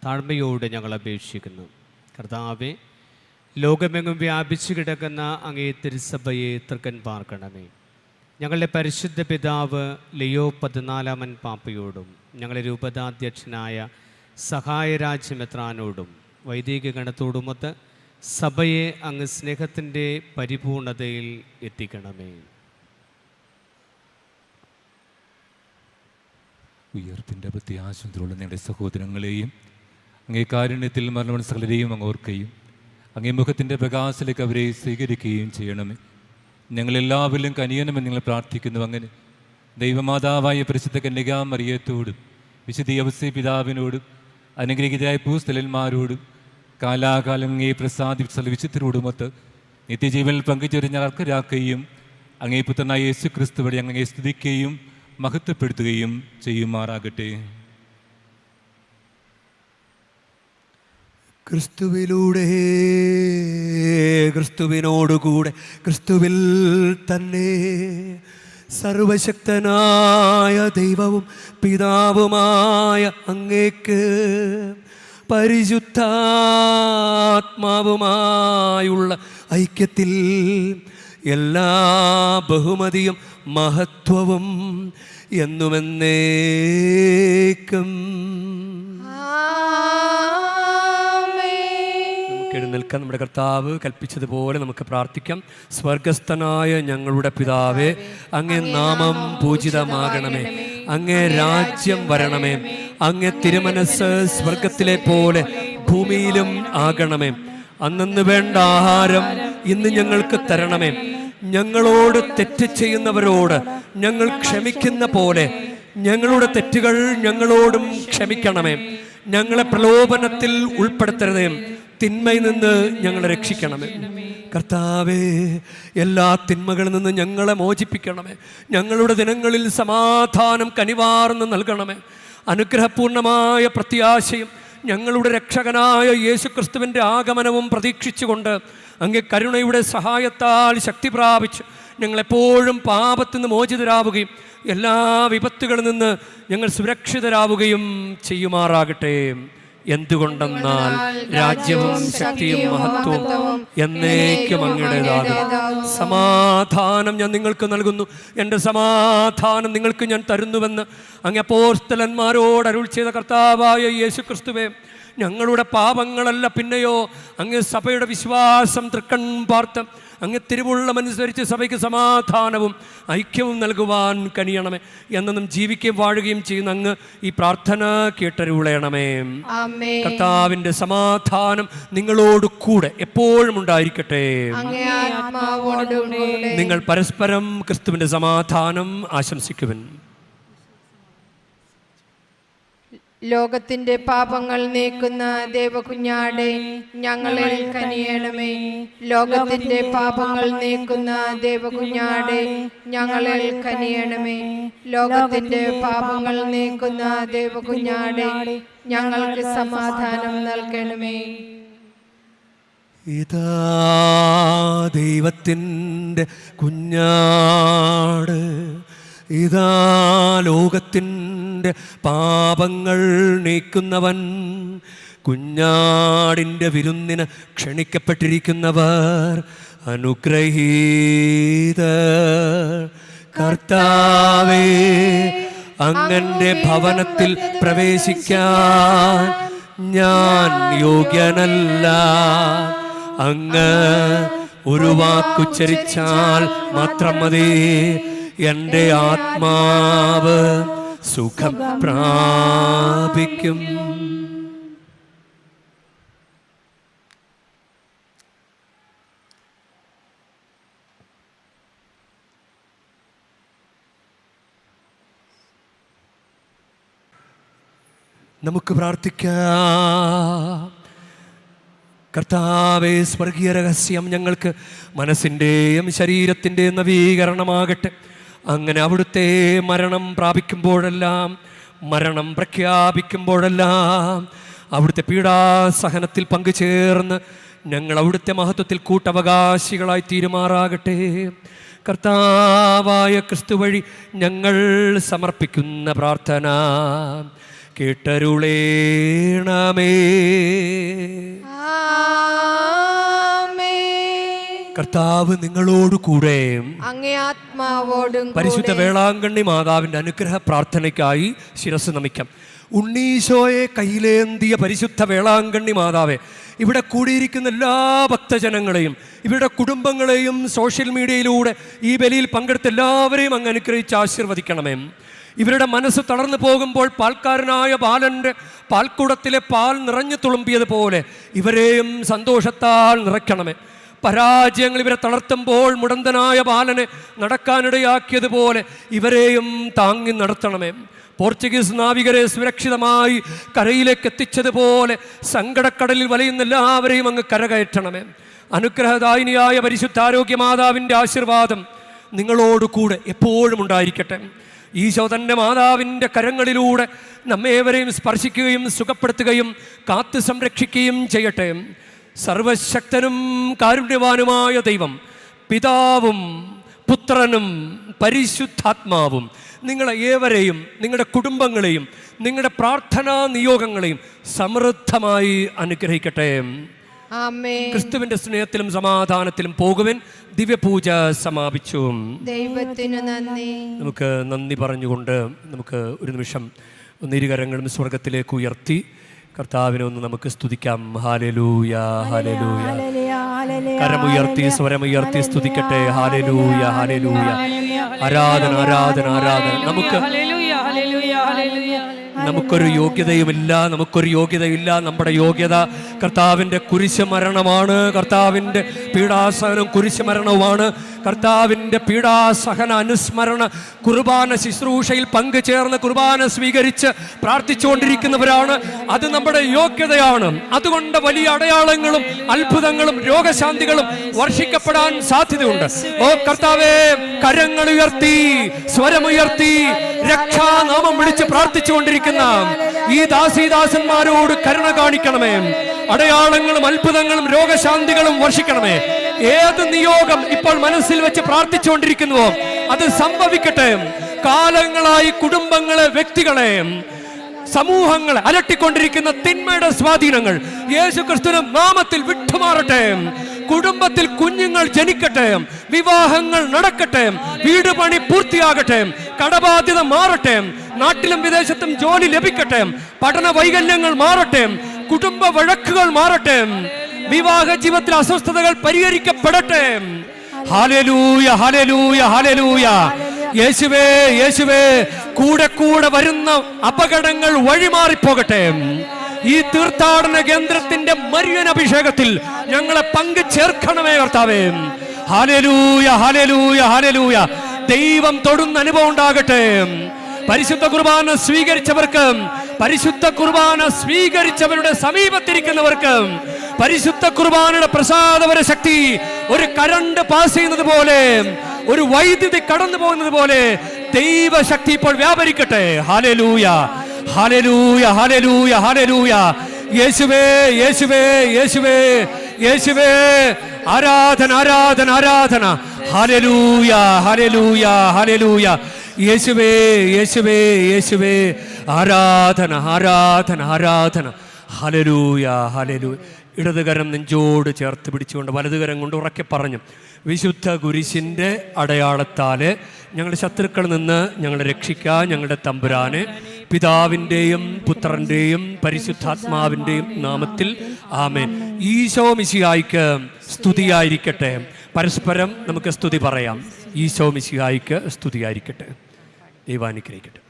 താഴ്മയോടെ ഞങ്ങൾ അപേക്ഷിക്കുന്നു. കർത്താവേ, ലോകമെങ്ങും വ്യാപിച്ചു കിടക്കുന്ന അങ്ങേ തിരുസഭയെ തൃക്കൻ പാർക്കണമേ. ഞങ്ങളുടെ പരിശുദ്ധ പിതാവ് ലിയോ 14 പാപ്പയോടും ഞങ്ങളുടെ രൂപതാധ്യക്ഷനായ സഹായരാജ്യമെത്രാനോടും വൈദിക ഗണത്തോടുമൊത്ത് സഭയെ അങ്ങ് സ്നേഹത്തിൻ്റെ പരിപൂർണതയിൽ എത്തിക്കണമേ. ഉയർപ്പിൻ്റെ പ്രത്യാശത്തിലുള്ള ഞങ്ങളുടെ സഹോദരങ്ങളെയും അങ്ങേ കാരുണ്യത്തിൽ മരണ സകലരെയും അങ്ങ് ഓർക്കുകയും അങ്ങേ മുഖത്തിൻ്റെ പ്രകാശത്തിലേക്ക് അവരെ സ്വീകരിക്കുകയും ചെയ്യണമേ. ഞങ്ങളെല്ലാവരിലും കനിയണമെന്ന് ഞങ്ങൾ പ്രാർത്ഥിക്കുന്നു. അങ്ങനെ ദൈവമാതാവായ പരിശുദ്ധ കന്യകാമറിയത്തോടും വിശുദ്ധ യൗസേ പിതാവിനോടും അനുഗ്രഹീതരായ പൂസ്ഥലന്മാരോടും കാലാകാലം അങ്ങേ പ്രസാദിച്ച വിശുദ്ധരോടുമൊത്ത് നിത്യജീവനിൽ പങ്കുചേരുന്ന അർഹരാക്കുകയും അങ്ങേ പുത്രനായ യേശു ക്രിസ്തു വഴി അങ്ങേ സ്തുതിക്കുകയും മഹത്വപ്പെടുത്തുകയും ചെയ്യുമാറാകട്ടെ. ക്രിസ്തുവിലൂടെ, ക്രിസ്തുവിനോടുകൂടെ, ക്രിസ്തുവിൽ തന്നെ സർവശക്തനായ ദൈവവും പിതാവുമായ അങ്ങേക്ക് പരിശുദ്ധാത്മാവുമായുള്ള ഐക്യത്തിൽ എല്ലാ ബഹുമതിയും മഹത്വവും എന്നുമെന്നേക്കും. നമുക്ക് എഴുന്നേൽക്കാൻ നമ്മുടെ കർത്താവ് കൽപ്പിച്ചതുപോലെ നമുക്ക് പ്രാർത്ഥിക്കാം. സ്വർഗസ്ഥനായ ഞങ്ങളുടെ പിതാവേ, അങ്ങേ നാമം പൂജിതമാകണമേ, അങ്ങേ രാജ്യം വരണമേ, അങ്ങേ തിരുമനസ് സ്വർഗത്തിലെ പോലെ ഭൂമിയിലും ആകണമേ. അന്നന്ന് വേണ്ട ആഹാരം ഇന്ന് ഞങ്ങൾക്ക് തരണമേ. ഞങ്ങളോട് തെറ്റ് ചെയ്യുന്നവരോട് ഞങ്ങൾ ക്ഷമിക്കുന്ന പോലെ ഞങ്ങളുടെ തെറ്റുകൾ ഞങ്ങളോടും ക്ഷമിക്കണമേ. ഞങ്ങളെ പ്രലോഭനത്തിൽ ഉൾപ്പെടുത്തരുതേ, തിന്മയിൽ നിന്ന് ഞങ്ങളെ രക്ഷിക്കണമേ. കർത്താവേ, എല്ലാ തിന്മകളിൽ നിന്ന് ഞങ്ങളെ മോചിപ്പിക്കണമേ. ഞങ്ങളുടെ ദിനങ്ങളിൽ സമാധാനം കനിവാർന്ന് നൽകണമേ. അനുഗ്രഹപൂർണമായ പ്രത്യാശയും ഞങ്ങളുടെ രക്ഷകനായ യേശുക്രിസ്തുവിൻ്റെ ആഗമനവും പ്രതീക്ഷിച്ചുകൊണ്ട് അങ്ങേ കരുണയുടെ സഹായത്താൽ ശക്തി പ്രാപിച്ച് ഞങ്ങളെപ്പോഴും പാപത്തിൽ നിന്ന് മോചിതരാവുകയും എല്ലാ വിപത്തുകളിൽ നിന്ന് ഞങ്ങൾ സുരക്ഷിതരാവുകയും ചെയ്യുമാറാകട്ടെ. എന്തുകൊണ്ടെന്നാൽ രാജ്യവും ശക്തിയും മഹത്വവും എന്നേക്കും അങ്ങയുടേതാകും. സമാധാനം ഞാൻ നിങ്ങൾക്ക് നൽകുന്നു, എൻ്റെ സമാധാനം നിങ്ങൾക്ക് ഞാൻ തരുന്നുവെന്ന് അങ്ങ് അപ്പോസ്തലന്മാരോട് അരുൾ ചെയ്ത കർത്താവായ യേശുക്രിസ്തുവേ, ഞങ്ങളുടെ പാപങ്ങളല്ല പിന്നെയോ അങ്ങ് സഭയുടെ വിശ്വാസം തൃക്കൺ പാർത്ത് അങ്ങ് തിരുവുള്ളമനുസരിച്ച് സഭയ്ക്ക് സമാധാനവും ഐക്യവും നൽകുവാൻ കനിയണമേ. എന്നും ജീവിക്കുകയും വാഴുകയും ചെയ്യുന്ന അങ്ങ് ഈ പ്രാർത്ഥന കേട്ടരുളയണമേ. കർത്താവിൻ്റെ സമാധാനം നിങ്ങളോട് കൂടെ എപ്പോഴും ഉണ്ടായിരിക്കട്ടെ. നിങ്ങൾ പരസ്പരം ക്രിസ്തുവിൻ്റെ സമാധാനം ആശംസിക്കുവൻ. ലോകത്തിന്റെ പാപങ്ങൾ നീക്കുന്ന ദേവകുഞ്ഞാടെ ഞങ്ങളിൽ കനിയണമേ. ലോകത്തിന്റെ പാപങ്ങൾ നീക്കുന്ന ദേവകുഞ്ഞാടെ ഞങ്ങളിൽ കനിയണമേ. ലോകത്തിന്റെ പാപങ്ങൾ നീക്കുന്ന ദേവകുഞ്ഞാടെ ഞങ്ങൾക്ക് സമാധാനം നൽകണമേ. ഇതാ ദൈവത്തിൻ്റെ കുഞ്ഞാട്, ഇതാ ലോകത്തിൻ്റെ പാപങ്ങൾ നീക്കുന്നവൻ. കുഞ്ഞാടിൻ്റെ വിരുന്നിന് ക്ഷണിക്കപ്പെട്ടിരിക്കുന്നവർ അനുഗ്രഹീതർ. കർത്താവേ, അങ്ങന്റെ ഭവനത്തിൽ പ്രവേശിക്കാൻ ഞാൻ യോഗ്യനല്ല. അങ്ങ് ഒരു വാക്കുച്ചരിച്ചാൽ മാത്രം മതി, എൻ്റെ ആത്മാവ് സുഖം പ്രാപിക്കും. നമുക്ക് പ്രാർത്ഥിക്കാം. കർത്താവേ, സ്വർഗീയ രഹസ്യം ഞങ്ങൾക്ക് മനസ്സിൻ്റെയും ശരീരത്തിൻ്റെയും നവീകരണമാകട്ടെ. അങ്ങനെ അവിടുത്തെ മരണം പ്രാപിക്കുമ്പോഴെല്ലാം, മരണം പ്രഖ്യാപിക്കുമ്പോഴെല്ലാം അവിടുത്തെ പീഡാസഹനത്തിൽ പങ്കുചേർന്ന് ഞങ്ങൾ അവിടുത്തെ മഹത്വത്തിൽ കൂട്ടവകാശികളായി തീരുമാറാകട്ടെ. കർത്താവായ ക്രിസ്തു വഴി ഞങ്ങൾ സമർപ്പിക്കുന്ന പ്രാർത്ഥന കേട്ടരുളേണമേ. കർത്താവ് നിങ്ങളോട് കൂടെ, അങ്ങേ ആത്മാവോടും പരിശുദ്ധ വേളാങ്കണ്ണി മാതാവിൻ്റെ അനുഗ്രഹ പ്രാർത്ഥനയ്ക്കായി ശിരസ് നമിക്കാം. ഉണ്ണീശോയെ കയ്യിലേന്തിയ പരിശുദ്ധ വേളാങ്കണ്ണി മാതാവെ, ഇവിടെ കൂടിയിരിക്കുന്ന എല്ലാ ഭക്തജനങ്ങളെയും ഇവരുടെ കുടുംബങ്ങളെയും സോഷ്യൽ മീഡിയയിലൂടെ ഈ ബലിയിൽ പങ്കെടുത്ത എല്ലാവരെയും അങ്ങ് അനുഗ്രഹിച്ച് ആശീർവദിക്കണമേ. ഇവരുടെ മനസ്സ് തളർന്നു പോകുമ്പോൾ പാൽക്കാരനായ ബാലൻ്റെ പാൽക്കുടത്തിലെ പാൽ നിറഞ്ഞു തുളുമ്പിയതുപോലെ ഇവരെയും സന്തോഷത്താൽ നിറയ്ക്കണമേ. പരാജയങ്ങൾ ഇവരെ തളർത്തുമ്പോൾ മുടന്തനായ ബാലനെ നടക്കാനിടയാക്കിയതുപോലെ ഇവരെയും താങ്ങി നടത്തണമേ. പോർച്ചുഗീസ് നാവികരെ സുരക്ഷിതമായി കരയിലേക്ക് എത്തിച്ചതുപോലെ സങ്കടക്കടലിൽ വലയുന്ന എല്ലാവരെയും അങ്ങ് കരകയറ്റണമേ. അനുഗ്രഹദായിനിയായ പരിശുദ്ധാരോഗ്യ മാതാവിൻ്റെ ആശീർവാദം നിങ്ങളോട് കൂടെ എപ്പോഴും ഉണ്ടായിരിക്കട്ടെ. ഈശോ തൻ്റെ മാതാവിൻ്റെ കരങ്ങളിലൂടെ നമ്മേവരെയും സ്പർശിക്കുകയും സുഖപ്പെടുത്തുകയും കാത്തു സംരക്ഷിക്കുകയും ചെയ്യട്ടെ. സർവശക്തനും കാരുണ്യവാനുമായ ദൈവം, പിതാവും പുത്രനും പരിശുദ്ധാത്മാവും നിങ്ങളെ ഏവരെയും, നിങ്ങളുടെ കുടുംബങ്ങളെയും, നിങ്ങളുടെ പ്രാർത്ഥനാ നിയോഗങ്ങളെയും സമൃദ്ധമായി അനുഗ്രഹിക്കട്ടെ. ക്രിസ്തുവിന്റെ സ്നേഹത്തിലും സമാധാനത്തിലും പോകുവാൻ ദിവ്യപൂജ സമാപിച്ചു. ദൈവത്തിന് നന്ദി. നമുക്ക് നന്ദി പറഞ്ഞുകൊണ്ട് നമുക്ക് ഒരു നിമിഷം ഇരുകരങ്ങളും സ്വർഗത്തിലേക്ക് ഉയർത്തി കർത്താവിനെ ഒന്ന് നമുക്ക് സ്തുതിക്കാം. Hallelujah, hallelujah. കരമുയർത്തി സ്വരമുയർത്തി സ്തുതിക്കട്ടെ. ഹല്ലേലൂയ, ഹല്ലേലൂയ. ആരാധന, ആരാധന, ആരാധന. നമുക്കൊരു യോഗ്യതയുമില്ല, നമുക്കൊരു യോഗ്യതയില്ല. നമ്മുടെ യോഗ്യത കർത്താവിൻ്റെ കുരിശ് മരണമാണ്. കർത്താവിൻ്റെ പീഡാസഹനം കുരിശ് മരണവുമാണ്. കർത്താവിൻ്റെ പീഡാസഹന അനുസ്മരണ കുർബാന ശുശ്രൂഷയിൽ പങ്കുചേർന്ന് കുർബാന സ്വീകരിച്ച് പ്രാർത്ഥിച്ചുകൊണ്ടിരിക്കുന്നവരാണ്. അത് നമ്മുടെ യോഗ്യതയാണ്. അതുകൊണ്ട് വലിയ അടയാളങ്ങളും അത്ഭുതങ്ങളും രോഗശാന്തികളും വർഷിക്കപ്പെടാൻ സാധ്യതയുണ്ട്. ഓ കർത്താവേ, കരങ്ങൾ ഉയർത്തി സ്വരമുയർത്തി രക്ഷാനാമം വിളിച്ച് പ്രാർത്ഥിച്ചുകൊണ്ടിരിക്കുന്ന ഈ ദാസീദാസന്മാരോട് കരുണ കാണിക്കണമേ. അടയാളങ്ങളും അത്ഭുതങ്ങളും രോഗശാന്തികളും വർഷിക്കണമേ. ഏത് നിയോഗം ഇപ്പോൾ മനസ്സിൽ വെച്ച് പ്രാർത്ഥിച്ചുകൊണ്ടിരിക്കുന്നുവോ അത് സംഭവിക്കട്ടെ. കാലങ്ങളായി കുടുംബങ്ങളെ, വ്യക്തികളെ, സമൂഹങ്ങളെ അലട്ടിക്കൊണ്ടിരിക്കുന്ന തിന്മയുടെ സ്വാധീനങ്ങൾ യേശുക്രിസ്തുവിന്റെ നാമത്തിൽ വിട്ടുമാറട്ടെ. കുടുംബത്തിൽ കുഞ്ഞുങ്ങൾ ജനിക്കട്ടെ, വിവാഹങ്ങൾ നടക്കട്ടെ, വീട് പണി പൂർത്തിയാകട്ടെ, കടബാധ്യത മാറട്ടെ, നാട്ടിലും വിദേശത്തും ജോലി ലഭിക്കട്ടെ, പഠന വൈകല്യങ്ങൾ മാറട്ടെ, കുടുംബ വഴക്കുകൾ മാറട്ടെ, വിവാഹ ജീവിതത്തിൽ അസ്വസ്ഥതകൾ പരിഹരിക്കപ്പെടട്ടെ. ഹല്ലേലൂയ, ഹല്ലേലൂയ, ഹല്ലേലൂയ. യേശുവേ, യേശുവേ, കൂടെ കൂടെ വരുന്ന അപകടങ്ങൾ വഴിമാറിപ്പോകട്ടെ. ഈ തീർത്ഥാടന കേന്ദ്രത്തിന്റെ മരിയൻ അഭിഷേകത്തിൽ ഞങ്ങളെ പങ്കുചേർക്കണമേ കർത്താവേ. ഹല്ലേലൂയ, ഹല്ലേലൂയ, ഹല്ലേലൂയ. ദൈവം തൊടുന്ന അനുഭവം ഉണ്ടാകട്ടെ. പരിശുദ്ധ കുർബാന സ്വീകരിച്ചവർക്ക് പരിശുദ്ധ കുർബാന സ്വീകരിച്ചവരുടെ സമീപത്തിരിക്കുന്നവർക്ക് പരിശുദ്ധ കുർബാനയുടെ പ്രസാദപര ശക്തി ഒരു കറണ്ട് പാസ് ചെയ്യുന്നത് പോലെ, ഒരു വൈദ്യുതി കടന്നു പോകുന്നത് പോലെ ദൈവശക്തി ഇപ്പോൾ വ്യാപരിക്കട്ടെ. ഹല്ലേലൂയ, ഹല്ലേലൂയ, ഹല്ലേലൂയ, ഹല്ലേലൂയ. യേശുവേ, യേശുവേ, യേശുവേ, യേശുവേ, ആരാധന, ആരാധന, ആരാധന. ഹല്ലേലൂയ, ഹല്ലേലൂയ, ഹല്ലേലൂയ. യേശുവേ, യേശുവേ, യേശുവേ, ആരാധന, ആരാധന, ആരാധന. ഹല്ലേലൂയ, ഹല്ലേലൂയ. ഇടതുകരം നെഞ്ചോട് ചേർത്ത് പിടിച്ചുകൊണ്ട് വലതുകരം കൊണ്ട് ഉറക്കെ പറഞ്ഞു: വിശുദ്ധ കുരിശിൻ്റെ അടയാളത്താൽ ഞങ്ങളുടെ ശത്രുക്കളിൽ നിന്ന് ഞങ്ങളെ രക്ഷിക്കാൻ ഞങ്ങളുടെ തമ്പുരാനെ, പിതാവിൻ്റെയും പുത്രൻ്റെയും പരിശുദ്ധാത്മാവിൻ്റെയും നാമത്തിൽ ആമേൻ. ഈശോ മിശിഹായ്ക്ക് സ്തുതിയായിരിക്കട്ടെ. പരസ്പരം നമുക്ക് സ്തുതി പറയാം. ഈശോ മിശിഹായ്ക്ക് സ്തുതിയായിരിക്കട്ടെ. ദൈവാനുഗ്രഹിക്കട്ടെ.